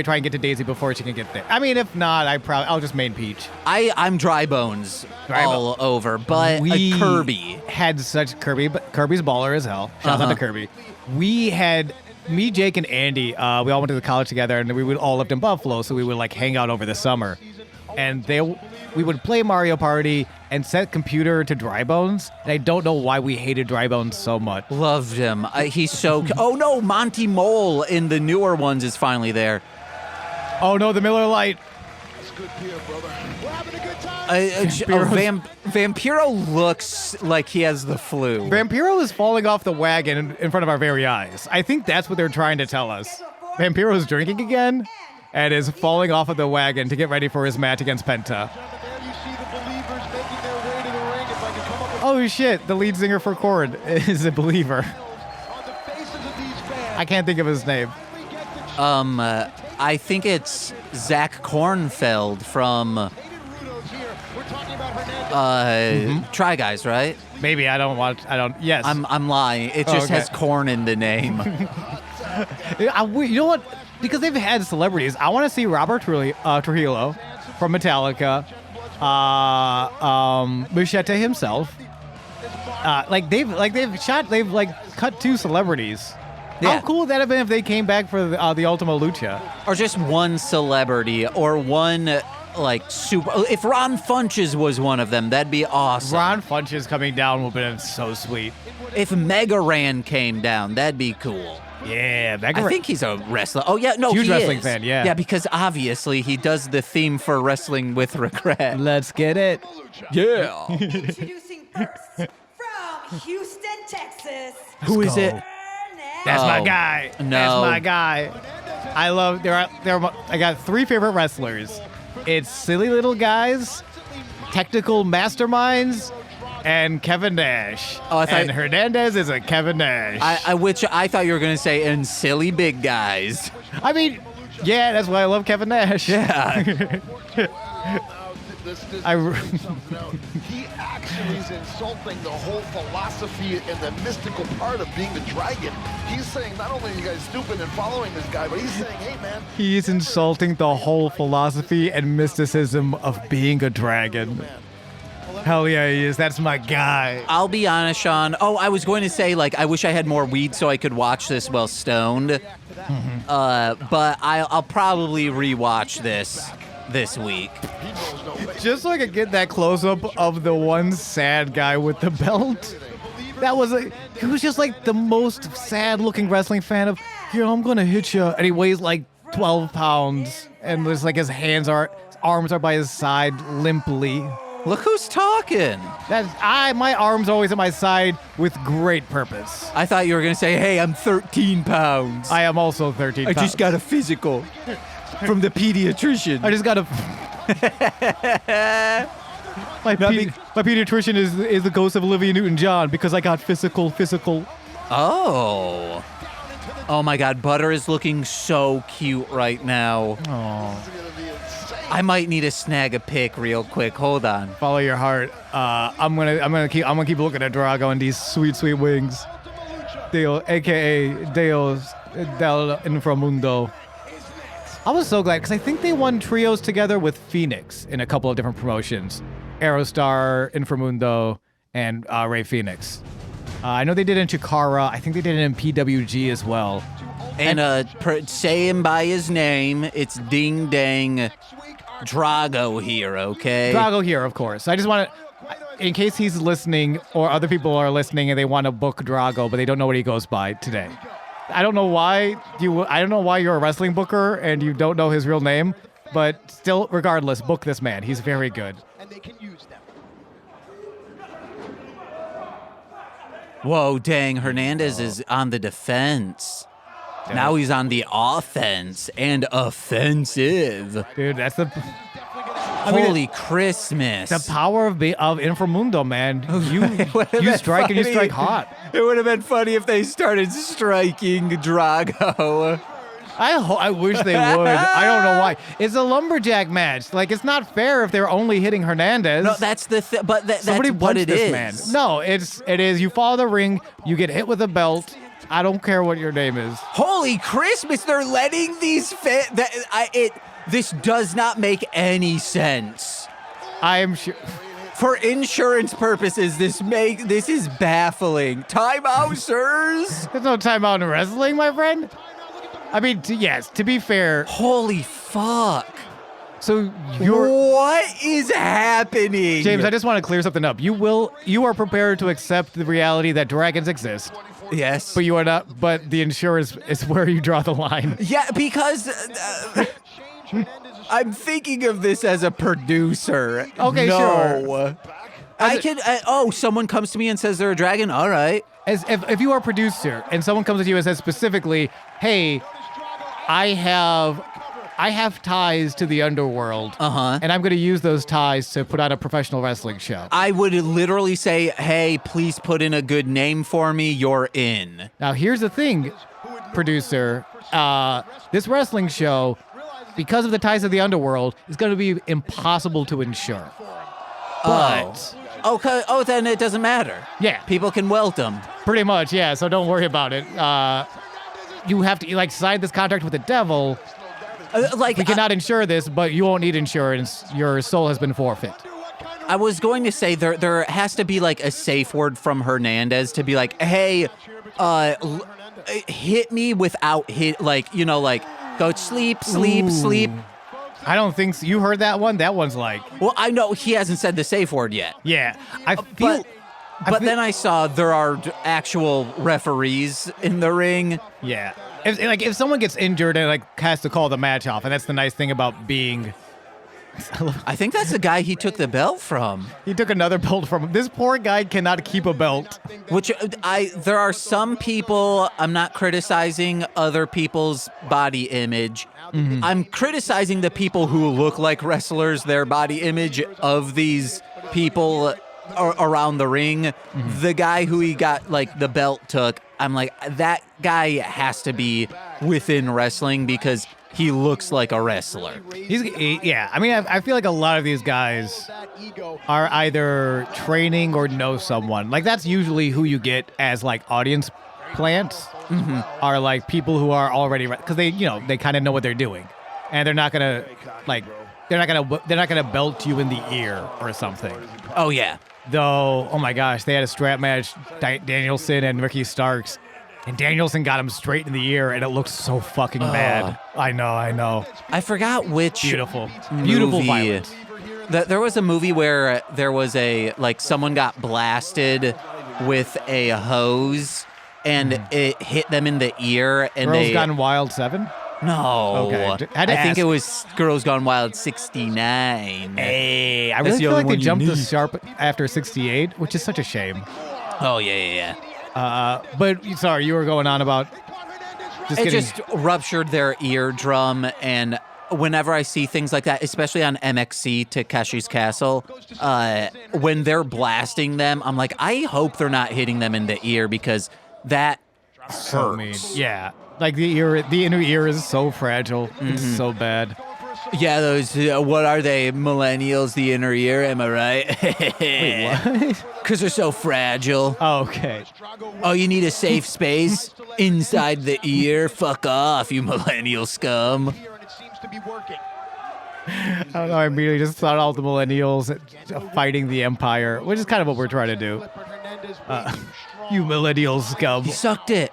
S2: try and get to Daisy before she can get there. I mean, if not, I'll just main Peach.
S1: I'm dry bones all over, but Kirby
S2: had such but Kirby's baller as hell. Shout out to Kirby. We had me, Jake, and Andy. We all went to the college together, and we would all lived in Buffalo, so we would like hang out over the summer, and we would play Mario Party and set computer to Dry Bones, and I don't know why we hated Dry Bones so much.
S1: Loved him. He's so... Oh, no, Monty Mole in the newer ones is finally there.
S2: Oh, no, the Miller Lite.
S4: It's good beer, brother. We're having a good time.
S1: Vampiro looks like he has the flu.
S2: Vampiro is falling off the wagon in front of our very eyes. I think that's what they're trying to tell us. Vampiro's drinking again and is falling off of the wagon to get ready for his match against Penta. Oh shit, the lead singer for Korn is a believer. I can't think of his name.
S1: I think it's Zach Kornfeld from Try Guys, right?
S2: Maybe yes.
S1: I'm lying. It just has corn in the name.
S2: You know what? Because they've had celebrities. I want to see Robert Trujillo from Metallica, Muschetta himself. They've cut two celebrities.
S1: Yeah.
S2: How cool would that have been if they came back for the Ultima Lucha?
S1: Or just one celebrity, or one super. If Ron Funches was one of them, that'd be awesome.
S2: Ron Funches coming down would have been so sweet.
S1: If Mega Ran came down, that'd be cool.
S2: Yeah,
S1: I think he's a wrestler. Oh yeah, no,
S2: huge
S1: he
S2: wrestling
S1: is.
S2: fan. Yeah,
S1: yeah, because obviously he does the theme for Wrestling with Regret.
S2: Let's get it.
S1: Yeah.
S5: Introducing first from Houston, Texas.
S1: Who is it?
S2: That's my guy.
S1: No.
S2: That's my guy. I love. I got three favorite wrestlers. It's silly little guys, technical masterminds, and Kevin Nash. And Hernandez is a Kevin Nash.
S1: I thought you were gonna say and silly big guys.
S2: I mean, yeah, that's why I love Kevin Nash.
S1: Yeah.
S4: He actually is insulting the whole philosophy and the mystical part of being a dragon. He's saying not only are you guys stupid and following this guy, but he's saying, hey, man.
S2: He's insulting the whole philosophy and mysticism of being a dragon. Hell yeah, he is. That's my guy.
S1: I'll be honest, Sean. Oh, I was going to say, I wish I had more weed so I could watch this while stoned. But I'll probably rewatch this this week.
S4: He knows no way.
S2: Just so I could get that close-up of the one sad guy with the belt. That was he was just like the most sad-looking wrestling fan of, here, I'm gonna hit you. And he weighs like 12 pounds. And there's like his arms are by his side limply.
S1: Look who's talking.
S2: My arms are always at my side with great purpose.
S1: I thought you were going to say, hey, I'm 13 pounds.
S2: I am also 13 pounds.
S1: I just got a physical from the pediatrician.
S2: I just got a... my pediatrician is the ghost of Olivia Newton-John because I got physical.
S1: Oh. Oh my God, Butter is looking so cute right now.
S2: Oh.
S1: I might need to snag a pic real quick. Hold on.
S2: Follow your heart. I'm gonna keep looking at Drago and these sweet wings. Deo, aka Deus del Inframundo. I was so glad because I think they won trios together with Phoenix in a couple of different promotions. Aerostar, Inframundo, and Ray Phoenix. I know they did it in Chikara. I think they did it in PWG as well.
S1: And say him by his name. It's Ding Dang Drago here, okay?
S2: Drago here, of course. I just want to, in case he's listening or other people are listening and they want to book Drago, but they don't know what he goes by today. I don't know why you're a wrestling booker and you don't know his real name, but still, regardless, book this man. He's very good.
S6: And they can use them.
S1: Whoa, dang, Hernandez is on the defense. Now he's on the offense and offensive.
S2: Dude, that's the...
S1: Holy Christmas.
S2: The power of Inframundo, man. You strike and you strike hot.
S1: It would have been funny if they started striking Drago.
S2: I wish they would. I don't know why. It's a lumberjack match. Like, it's not fair if they're only hitting Hernandez.
S1: No, that's the thing. But that's
S2: Somebody
S1: what it
S2: this
S1: is.
S2: Man. No, it is. You follow the ring. You get hit with a belt. I don't care what your name is.
S1: Holy Christmas! They're letting these This does not make any sense.
S2: I am sure.
S1: For insurance purposes, this is baffling. Time out, sirs.
S2: There's no timeout in wrestling, my friend. I mean, yes. To be fair.
S1: Holy fuck.
S2: So
S1: what is happening?
S2: James, I just want to clear something up. You are prepared to accept the reality that dragons exist.
S1: Yes.
S2: But you are not, but the insurance is where you draw the line.
S1: Yeah, because I'm thinking of this as a producer.
S2: Okay,
S1: sure. Someone comes to me and says they're a dragon. All right.
S2: As if you are a producer and someone comes to you and says specifically, hey, I have ties to the underworld, and I'm going to use those ties to put on a professional wrestling show.
S1: I would literally say, hey, please put in a good name for me. You're in.
S2: Now, here's the thing, producer. This wrestling show, because of the ties to the underworld, is going to be impossible to insure. But...
S1: Okay. Oh, then it doesn't matter.
S2: Yeah.
S1: People can welt them.
S2: Pretty much, yeah, so don't worry about it. You have to, sign this contract with the devil... we cannot insure this, but you won't need insurance. Your soul has been forfeit.
S1: I was going to say there has to be a safe word from Hernandez to be like, hey, hit me without go sleep.
S2: I don't think so. You heard that one? That one's
S1: Well, I know he hasn't said the safe word yet.
S2: Yeah. I feel...
S1: But then I saw there are actual referees in the ring.
S2: Yeah. If someone gets injured and has to call the match off, and that's the nice thing about being...
S1: I think that's the guy he took the belt from.
S2: He took another belt from him. This poor guy cannot keep a belt.
S1: Which there are some people, I'm not criticizing other people's body image. Mm-hmm. I'm criticizing the people who look like wrestlers, their body image of these people around the ring. Mm-hmm. The guy who he got the belt took, I'm like, that guy has to be within wrestling because he looks like a wrestler.
S2: Yeah. I mean, I feel like a lot of these guys are either training or know someone. That's usually who you get as audience plants. Mm-hmm. Are people who are already, because they kind of know what they're doing, and they're not gonna belt you in the ear or something.
S1: Oh yeah.
S2: Though, oh my gosh, they had a strap match, Danielson and Ricky Starks. And Danielson got him straight in the ear, and it looks so fucking bad. I know.
S1: I forgot which
S2: Beautiful
S1: movie.
S2: violence.
S1: There was a movie where there was someone got blasted with a hose and it hit them in the ear and
S2: Girls
S1: they
S2: Gone Wild 7?
S1: No.
S2: Okay. Had to
S1: I think
S2: ask.
S1: it was Girls Gone Wild 69.
S2: Hey, I
S1: That's
S2: really
S1: the
S2: feel
S1: only
S2: like they
S1: one you
S2: jumped the
S1: need.
S2: sharp after 68, which is such a shame.
S1: Oh, yeah.
S2: But sorry, you were going on about
S1: It just ruptured their eardrum, and whenever I see things like that, especially on MXC Takeshi's Castle, when they're blasting them, I'm like, I hope they're not hitting them in the ear because that
S2: so mean.
S1: hurts.
S2: Yeah, like the inner ear is so fragile. It's so bad.
S1: Yeah, those, what are they, millennials, the inner ear, am I right?
S2: Wait, what?
S1: Because they're so fragile.
S2: Oh, okay.
S1: Oh, you need a safe space inside the ear? Fuck off, you millennial scum.
S2: I don't know. I immediately just thought all the millennials fighting the empire, which is kind of what we're trying to do. You millennial scum.
S1: He sucked it.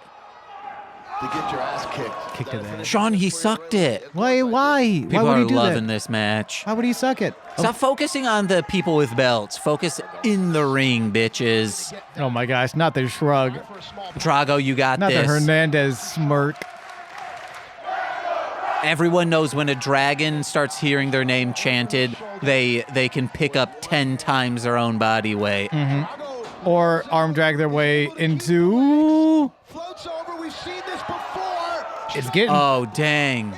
S4: To get your ass kicked.
S2: Kicked it in.
S1: Sean, he sucked it.
S2: Why? Why
S1: People
S2: would
S1: are
S2: he do
S1: loving
S2: that?
S1: this match.
S2: Why would he suck it?
S1: Stop focusing on the people with belts. Focus in the ring, bitches.
S2: Oh my gosh! Not the shrug.
S1: Drago, you got
S2: Not
S1: this.
S2: the Hernandez smirk.
S1: Everyone knows when a dragon starts hearing their name chanted, they can pick up 10 times their own body weight.
S2: Or arm drag their way into.
S4: Floats over. We've seen this before.
S2: It's getting.
S1: Oh, dang.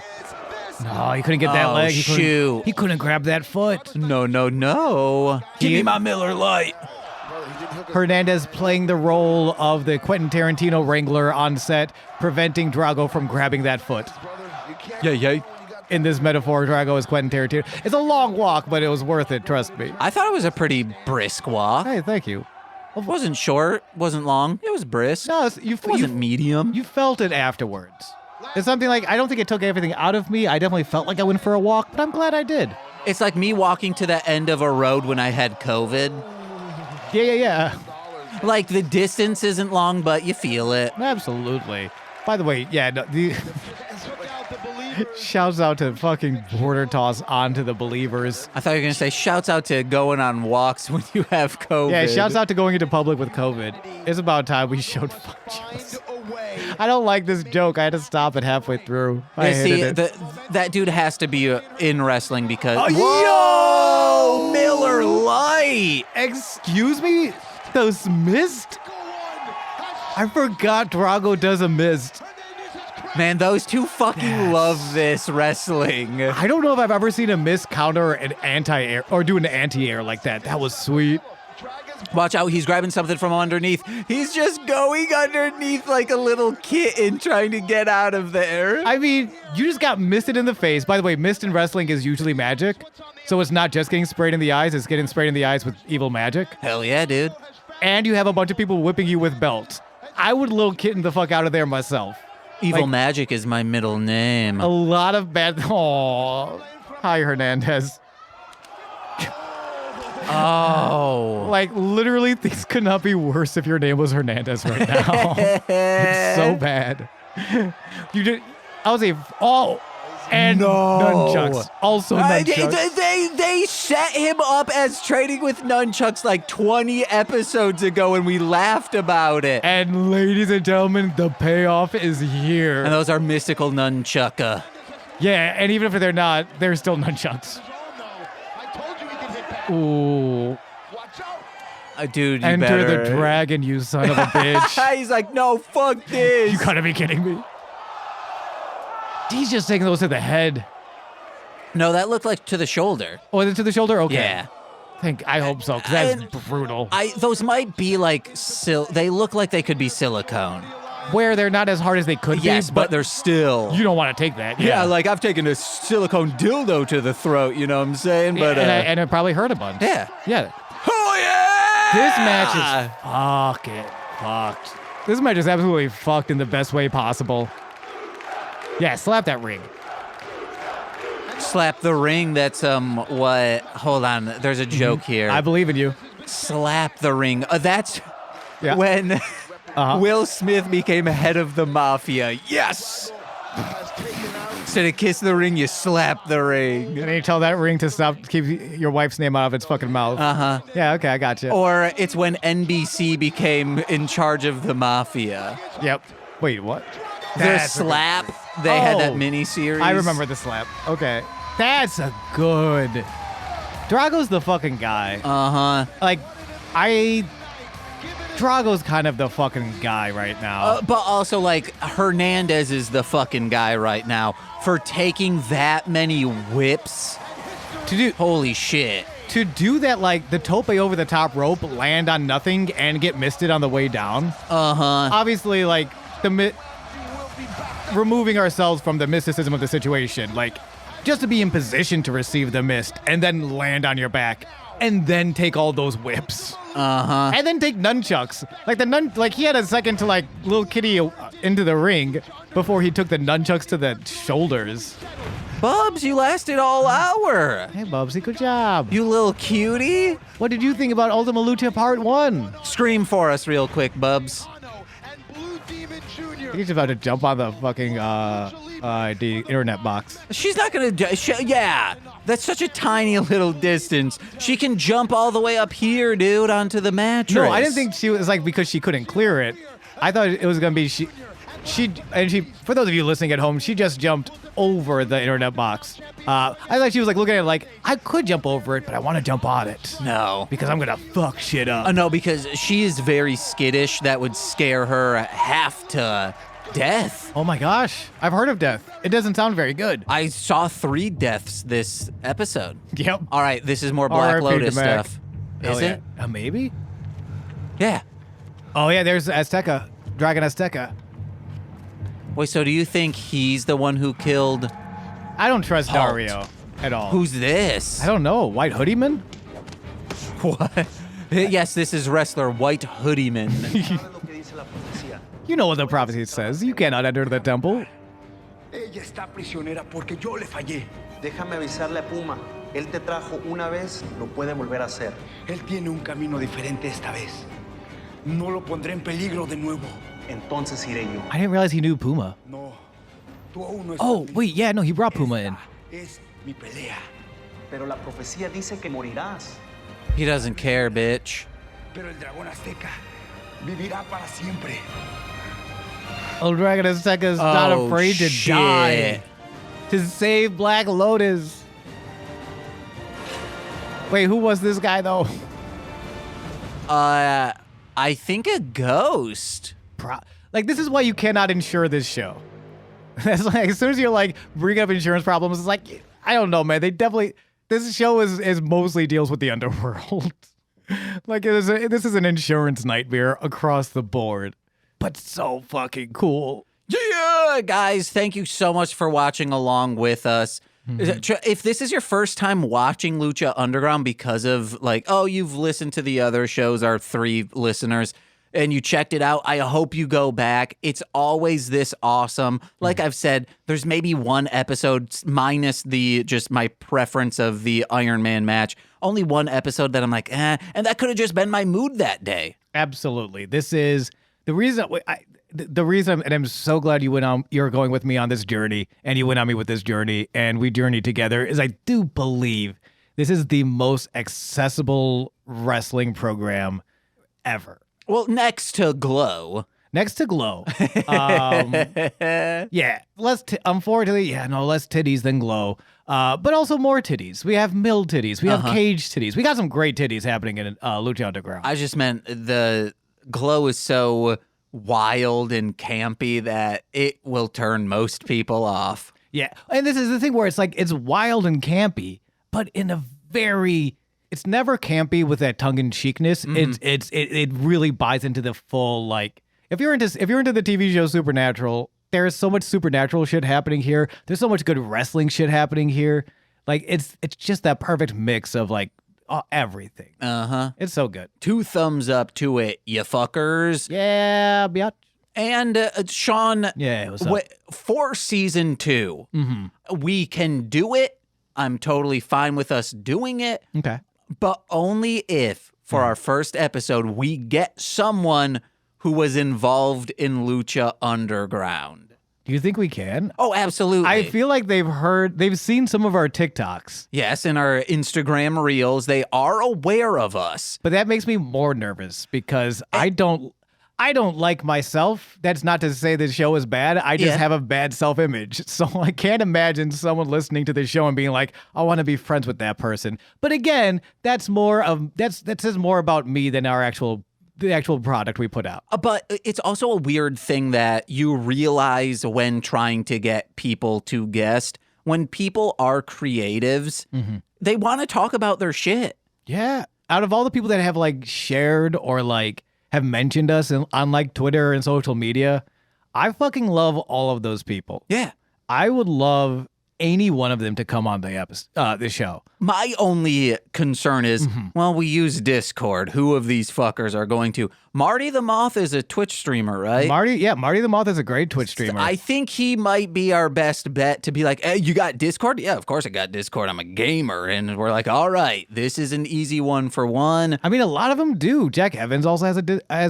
S2: No, he couldn't get that
S1: Oh,
S2: leg.
S1: shoot.
S2: He couldn't grab that foot.
S1: No. Give me my Miller Lite.
S2: Hernandez playing the role of the Quentin Tarantino wrangler on set, preventing Drago from grabbing that foot.
S1: Yeah.
S2: In this metaphor, Drago is Quentin Tarantino. It's a long walk, but it was worth it, trust me.
S1: I thought it was a pretty brisk walk.
S2: Hey, thank you.
S1: It wasn't short, wasn't long. It was brisk.
S2: No,
S1: It wasn't medium.
S2: You felt it afterwards. It's something like, I don't think it took everything out of me. I definitely felt like I went for a walk, but I'm glad I did.
S1: It's like me walking to the end of a road when I had COVID.
S2: Yeah.
S1: Like the distance isn't long, but you feel it.
S2: Absolutely. By the way, yeah, shouts out to fucking border toss onto the believers.
S1: I thought you were going to say shouts out to going on walks when you have COVID.
S2: Yeah, shouts out to going into public with COVID. It's about time we showed punches. I don't like this joke. I had to stop it halfway through. I
S1: Yeah, see,
S2: hated it.
S1: that dude has to be in wrestling because...
S2: Oh,
S1: Whoa! Miller Lite!
S2: Excuse me? Those mist? I forgot Drago does a mist.
S1: Man, those two fucking love this wrestling.
S2: I don't know if I've ever seen a mist counter an anti-air or do an anti-air like that. That was sweet.
S1: Watch out, he's grabbing something from underneath. He's just going underneath like a little kitten trying to get out of there.
S2: I mean, you just got misted in the face. By the way, mist in wrestling is usually magic. So it's not just getting sprayed in the eyes, it's getting sprayed in the eyes with evil magic.
S1: Hell yeah, dude.
S2: And you have a bunch of people whipping you with belts. I would little kitten the fuck out of there myself.
S1: Evil
S2: Like-
S1: Magic is my middle name.
S2: A lot of bad. Oh, hi Hernandez.
S1: Oh.
S2: Like literally, things could not be worse if your name was Hernandez right now. It's so bad. You did. I was a and
S1: No.
S2: nunchucks. Also nunchucks.
S1: They set him up as training with nunchucks like 20 episodes ago and we laughed about it.
S2: And ladies and gentlemen, the payoff is here.
S1: And those are mystical nunchucka.
S2: Yeah, and even if they're not, they're still nunchucks. Ooh.
S1: Dude, you
S2: Enter
S1: better.
S2: the dragon, you son of a bitch.
S1: He's like, no, fuck this.
S2: You gotta be kidding me. He's just taking those to the head.
S1: No, that looked like to the shoulder.
S2: Oh, is it to the shoulder? Okay.
S1: Yeah.
S2: I hope so, because that's
S1: And
S2: brutal.
S1: Those might be like, they look like they could be silicone.
S2: Where they're not as hard as they could
S1: Yes,
S2: be,
S1: but they're still.
S2: you don't want to take that.
S1: Yeah, like I've taken a silicone dildo to the throat, you know what I'm saying? But
S2: and it probably hurt a bunch.
S1: yeah.
S2: Yeah.
S1: Oh yeah!
S2: This match is fucking fucked. This match is absolutely fucked in the best way possible. Yeah, slap that ring.
S1: Slap the ring. That's what? Hold on. There's a joke here.
S2: I believe in you.
S1: Slap the ring. That's
S2: Yeah.
S1: when Will Smith became head of the mafia. Yes! Instead of kiss the ring, you slap the ring.
S2: And then you tell that ring to stop, keep your wife's name out of its fucking mouth. Yeah, okay, I got you.
S1: Or it's when NBC became in charge of the mafia.
S2: Yep. Wait, what?
S1: The slap, they had that
S2: Oh,
S1: mini-series.
S2: I remember the slap. Okay. That's a good... Drago's the fucking guy. Like, Drago's kind of the fucking guy right now.
S1: But also, like, Hernandez is the fucking guy right now for taking that many whips. Holy shit.
S2: To do that, like, the tope over the top rope, land on nothing, and get misted on the way down. Obviously, like, removing ourselves from the mysticism of the situation. Like, just to be in position to receive the mist, and then land on your back, and then take all those whips. And then take nunchucks. Like, he had a second to, like, little kitty into the ring before he took the nunchucks to the shoulders.
S1: Bubs, you lasted all hour.
S2: Hey, Bubsy, good job.
S1: You little cutie.
S2: What did you think about Ultima Lucha Part 1?
S1: Scream for us real quick, Bubs.
S2: He's about to jump on the fucking, the internet box.
S1: She's not gonna yeah, that's such a tiny little distance. She can jump all the way up here, dude, onto the mattress.
S2: No, I didn't think she was, like, because she couldn't clear it. I thought it was gonna be she, for those of you listening at home, she just jumped over the internet box. I thought she was, like, looking at it like, I could jump over it, but I want to jump on it.
S1: No.
S2: Because I'm gonna fuck shit up.
S1: No, because she is very skittish. That would scare her half to death.
S2: Oh my gosh, I've heard of death. It doesn't sound very good.
S1: I saw 3 deaths this episode.
S2: Yep.
S1: All right, this is more Black
S2: R.I.P.
S1: Lotus
S2: to Mac.
S1: stuff.
S2: Hell
S1: Is
S2: yeah.
S1: it?
S2: Maybe?
S1: Yeah.
S2: Oh yeah, there's Azteca. Dragon Azteca.
S1: Wait, so do you think he's the one who killed?
S2: I don't trust
S1: Halt.
S2: Dario at all.
S1: Who's this?
S2: I don't know. White Hoodie Man?
S1: What? Yes, this is wrestler White Hoodie Man.
S2: You know what the prophecy says. You cannot enter the temple.
S6: Ella está prisionera porque yo le fallé.
S7: Déjame avisarle a Puma. Él te trajo una vez, lo puede volver a hacer.
S6: Él tiene un camino diferente esta vez. No lo pondré en peligro de nuevo.
S7: Entonces iré yo.
S2: I didn't realize he knew Puma.
S6: No. Tú aún no estás
S2: Oh,
S6: listo.
S2: wait, yeah, no, he brought Puma in.
S6: Es mi pelea.
S7: Pero la profecía dice que morirás.
S1: He doesn't care, bitch.
S6: Pero el dragón azteca vivirá para siempre.
S2: Old Dragon Azteca's not
S1: Oh,
S2: afraid to
S1: shit.
S2: die. To save Black Lotus. Wait, who was this guy, though?
S1: I think a ghost.
S2: Like, this is why you cannot insure this show. That's like, as soon as you're like, bring up insurance problems, it's like, I don't know, man. They definitely, this show is mostly deals with the underworld. Like, this is an insurance nightmare across the board. But so fucking cool.
S1: Yeah, guys, thank you so much for watching along with us. If this is your first time watching Lucha Underground because of, like, oh, you've listened to the other shows, our 3 listeners, and you checked it out, I hope you go back. It's always this awesome. Like I've said, there's maybe 1 episode minus just my preference of the Iron Man match. Only 1 episode that I'm like, and that could have just been my mood that day.
S2: Absolutely. This is the reason the reason, and I'm so glad you're going with me on this journey, and you went on me with this journey, and we journeyed together, is I do believe this is the most accessible wrestling program ever.
S1: Well, next to Glow.
S2: Next to Glow. Yeah, less titties than Glow. But also more titties. We have milled titties. We have cage titties. We got some great titties happening in Lucha Underground.
S1: I just meant the Glow is so wild and campy that it will turn most people off.
S2: Yeah, and this is the thing where it's like, it's wild and campy, but in a very, it's never campy with that tongue-in-cheekness. It really buys into the full, like, if you're into the TV show Supernatural, there is so much supernatural shit happening here. There's so much good wrestling shit happening here. Like, it's just that perfect mix of, like, everything. It's so good.
S1: 2 thumbs up to it, you fuckers.
S2: Yeah, biatch.
S1: And Sean,
S2: Yeah, what's up?
S1: for season 2, we can do it. I'm totally fine with us doing it,
S2: Okay.
S1: but only if for our first episode we get someone who was involved in Lucha Underground.
S2: Do you think we can?
S1: Oh, absolutely.
S2: I feel like they've seen some of our TikToks.
S1: Yes, in our Instagram reels, they are aware of us.
S2: But that makes me more nervous because I don't like myself. That's not to say this show is bad. I just have a bad self-image. So I can't imagine someone listening to this show and being like, I want to be friends with that person. But again, that says more about me than the actual product we put out.
S1: But it's also a weird thing that you realize when trying to get people to guest. When people are creatives, they want to talk about their shit.
S2: Yeah. Out of all the people that have like shared or like have mentioned us on like Twitter and social media, I fucking love all of those people.
S1: Yeah.
S2: I would love any one of them to come on the show.
S1: My only concern is, well, we use Discord. Who of these fuckers are going to? Marty the Moth is a Twitch streamer, right?
S2: Marty the Moth is a great Twitch streamer.
S1: I think he might be our best bet to be like, hey, you got Discord? Yeah, of course I got Discord. I'm a gamer. And we're like, all right, this is an easy one for one.
S2: I mean, a lot of them do. Jack Evans also has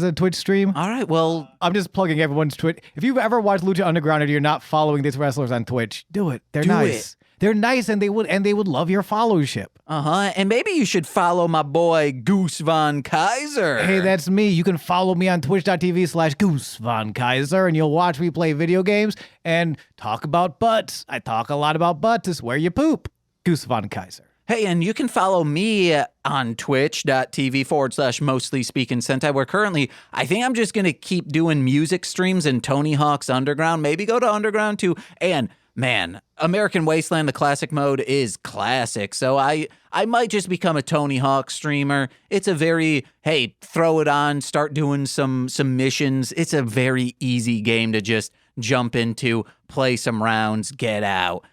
S2: a Twitch stream.
S1: All right, well,
S2: I'm just plugging everyone's Twitch. If you've ever watched Lucha Underground and you're not following these wrestlers on Twitch, do it. They're nice. They're nice, and they would love your followership.
S1: And maybe you should follow my boy Goose Von Kaiser.
S2: Hey, that's me. You can follow me on twitch.tv/Goose Von Kaiser, and you'll watch me play video games and talk about butts. I talk a lot about butts. It's where you poop. Goose Von Kaiser.
S1: Hey, and you can follow me on twitch.tv/Mostly Speaking Sentai, where currently I think I'm just going to keep doing music streams in Tony Hawk's Underground. Maybe go to Underground too. And man, American Wasteland, the classic mode is classic. So I might just become a Tony Hawk streamer. It's a very, hey, throw it on, start doing some missions. It's a very easy game to just jump into, play some rounds, get out.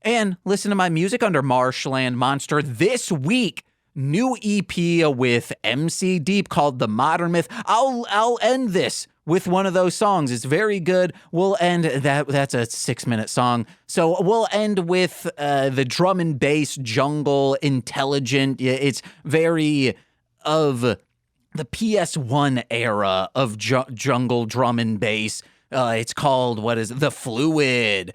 S1: And listen to my music under Marshland Monster this week. New EP with MC Deep called The Modern Myth. I'll end this with one of those songs. It's very good. We'll end that's a 6-minute song. So we'll end with the drum and bass jungle intelligent. It's very of the PS1 era of jungle drum and bass. It's called, The Fluid.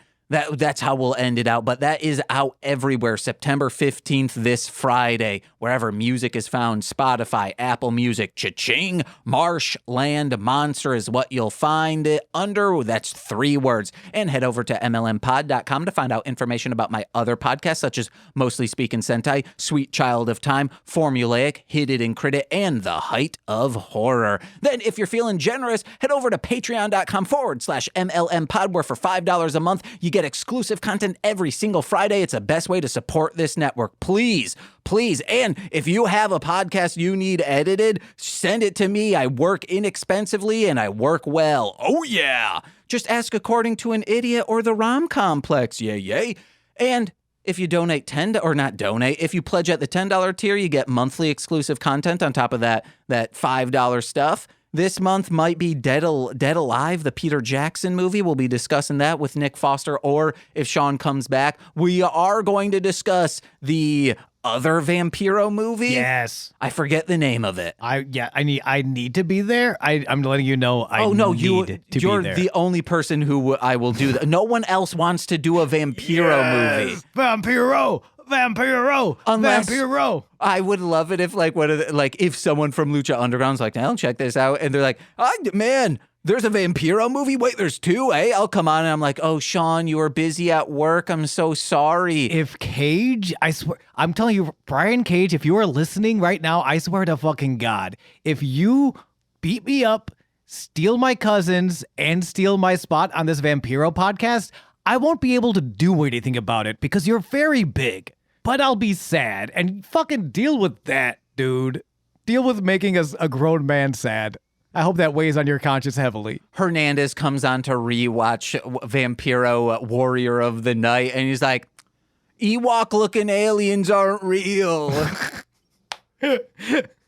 S1: That's how we'll end it out. But that is out everywhere. September 15th, this Friday, wherever music is found. Spotify, Apple Music, cha-ching. Marshland Monster is what you'll find it under. That's 3 words. And head over to mlmpod.com to find out information about my other podcasts, such as Mostly Speaking Sentai, Sweet Child of Time, Formulaic, Hit It and Crit It, and The Height of Horror. Then, if you're feeling generous, head over to patreon.com/mlmpod, where for $5 a month, you get exclusive content every single Friday. It's the best way to support this network. Please. And if you have a podcast you need edited, send it to me. I work inexpensively and I work well. Oh, yeah. Just ask according to an idiot or the Rom Complex. Yay. And if you donate if you pledge at the $10 tier, you get monthly exclusive content on top of that $5 stuff. This month might be Dead Alive, the Peter Jackson movie. We'll be discussing that with Nick Foster, or if Sean comes back, we are going to discuss the other Vampiro movie.
S2: Yes.
S1: I forget the name of it.
S2: I need to be there. I'm letting you know
S1: you're
S2: be there.
S1: the only person who I will do that. No one else wants to do a Vampiro movie.
S2: Vampiro.
S1: Unless
S2: Vampiro.
S1: I would love it if if someone from Lucha Underground's like, I'll check this out, and they're like, man, there's a Vampiro movie? Wait, there's 2? Hey, I'll come on. And I'm like, oh, Sean, you were busy at work. I'm so sorry.
S2: If Cage, I swear, I'm telling you, Brian Cage, if you are listening right now, I swear to fucking God, if you beat me up, steal my cousins, and steal my spot on this Vampiro podcast, I won't be able to do anything about it because you're very big. But I'll be sad, and fucking deal with that, dude. Deal with making us a grown man sad. I hope that weighs on your conscience heavily.
S1: Hernandez comes on to rewatch Vampiro Warrior of the Night, and he's like, Ewok-looking aliens aren't real.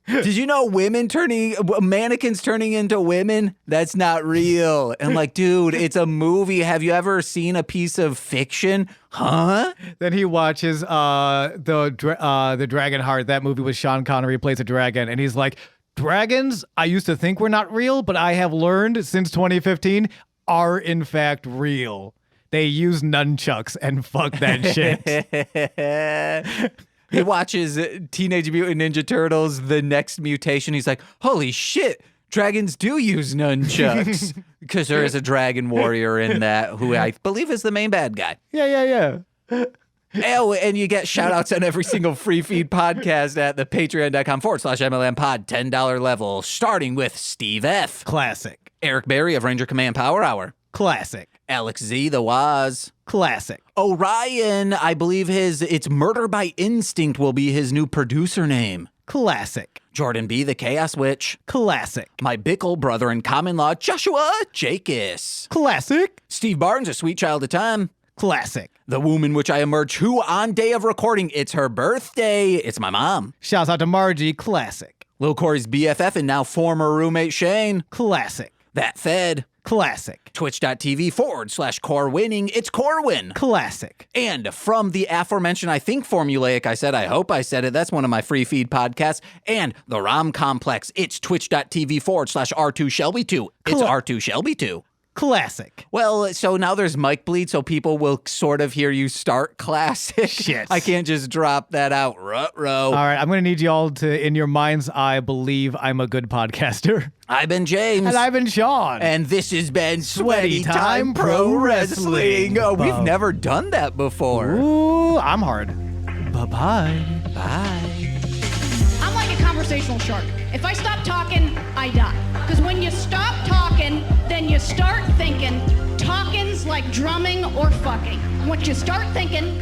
S1: Did you know mannequins turning into women? That's not real. And I'm like, dude, it's a movie. Have you ever seen a piece of fiction? Huh?
S2: Then he watches the Dragon Heart, that movie with Sean Connery plays a dragon, and he's like, Dragons, I used to think were not real, but I have learned since 2015 are in fact real. They use nunchucks and fuck that shit.
S1: He watches Teenage Mutant Ninja Turtles, The Next Mutation. He's like, holy shit, dragons do use nunchucks. Because there is a dragon warrior in that who I believe is the main bad guy.
S2: Yeah.
S1: Oh, and you get shout outs on every single free feed podcast at the patreon.com/MLM pod $10 level, starting with Steve F.
S2: Classic.
S1: Eric Berry of Ranger Command Power Hour.
S2: Classic.
S1: Alex Z, the Waz.
S2: Classic.
S1: Orion, I believe it's Murder by Instinct will be his new producer name.
S2: Classic.
S1: Jordan B, the Chaos Witch.
S2: Classic.
S1: My Bickle brother in common law, Joshua Jacus.
S2: Classic.
S1: Steve Barnes, a sweet child of time.
S2: Classic.
S1: The womb in which I emerge, who on day of recording, it's her birthday. It's my mom.
S2: Shouts out to Margie. Classic.
S1: Lil Corey's BFF and now former roommate Shane.
S2: Classic.
S1: That Fed.
S2: Classic.
S1: Twitch.tv/core winning. It's Corwin.
S2: Classic.
S1: And from the aforementioned, I think formulaic, I hope I said it. That's one of my free feed podcasts. And the ROM Complex. It's twitch.tv/R2Shelby2. It's R2 Shelby 2.
S2: Classic.
S1: Well, so now there's mic bleed, so people will sort of hear you start classic.
S2: Shit.
S1: I can't just drop that out. Ruh-roh.
S2: All right, I'm going to need y'all to, in your mind's eye, believe I'm a good podcaster.
S1: I've been James.
S2: And I've been Sean.
S1: And this has been Sweaty Time Pro Wrestling. Oh, we've never done that before.
S2: Ooh, I'm hard. Bye-bye.
S1: Bye.
S8: I'm like a conversational shark. If I stop talking, I die. Because when you stop talking, then you start thinking. Talking's like drumming or fucking. Once you start thinking,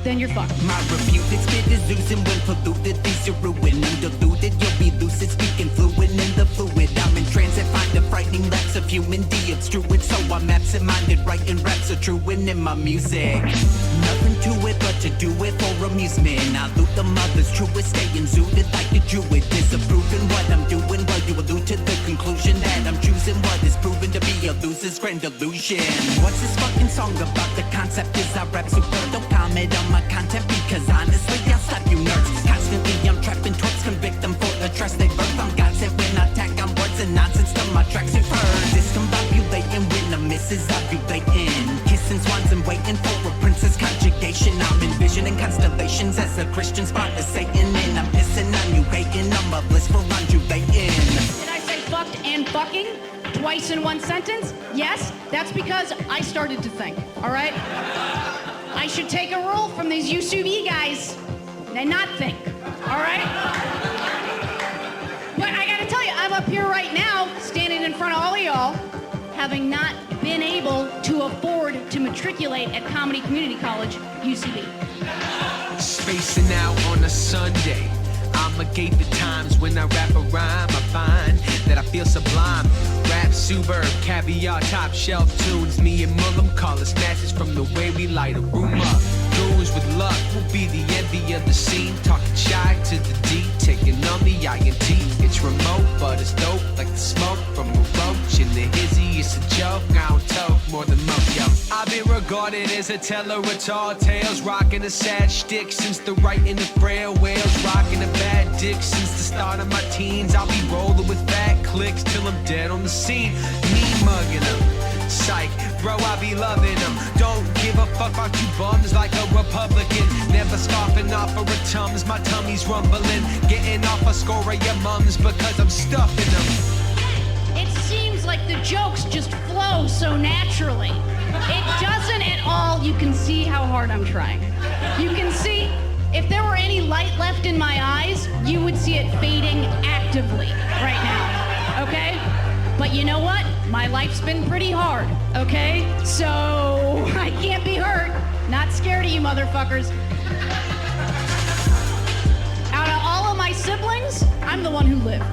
S8: then you're fucked.
S9: My reputed spit is oozing when polluted. These are ruined and diluted. You'll be lucid, speaking fluid in the fluid. I'm in transit, find a frightening lapse of human de-obstruent. So I'm absent-minded, writing raps are true and in my music. Nothing to it but to do it for amusement. I loot the mother's truest, staying zooted like a druid. Disapproving what I'm doing, well, you allude to the conclusion that I'm choosing what is proven to be a loser's grand delusion. What's this fucking song about? The concept is I rap super, don't comment on my content because honestly I'll slap you nerds. Constantly I'm trapping towards convict them for the trust they birth. I'm God sent when I attack on words and nonsense to my tracks you've heard. Discombobulating when a miss is ovulating. Kissing swans and waiting for a princess conjugation. I'm envisioning constellations as a Christian spot to Satan. And I'm pissing on you, hating on my blissful undulating.
S8: Did I say fucked and fucking twice in one sentence? Yes, that's because I started to think, all right? I should take a rule from these UCB guys and not think, all right? But I gotta tell you, I'm up here right now, standing in front of all of y'all, having not been able to afford to matriculate at Comedy Community College, UCB.
S10: Spacing out on a Sunday. I'ma gate the times when I rap a rhyme. I find that I feel sublime. Rap superb, caviar, top shelf tunes. Me and Mullen call it snatches from the way we light a room up. Goons with luck will be the envy of the scene. Talking shy to the D, taking on the INT. It's remote, but it's dope, like the smoke from a roach. In the hizzy, it's a joke. I don't talk more than most, yo. I've been regarded as a teller of tall tales, rocking a sad shtick since the writing of frail whales, rocking a bad dick since the start of my teens. I'll be rolling with fat clicks till I'm dead on the scene. Me mugging them, psych, bro, I be loving them. Don't give a fuck about you bums like a Republican. Never scoffing off of a Tums, my tummy's rumbling. Getting off a score of your mums because I'm stuffing them.
S8: It seems like the jokes just flow so naturally. It doesn't at all. You can see how hard I'm trying. You can see, if there were any light left in my eyes, you would see it fading actively right now, okay? But you know what? My life's been pretty hard, okay? So I can't be hurt. Not scared of you motherfuckers. Out of all of my siblings, I'm the one who lived.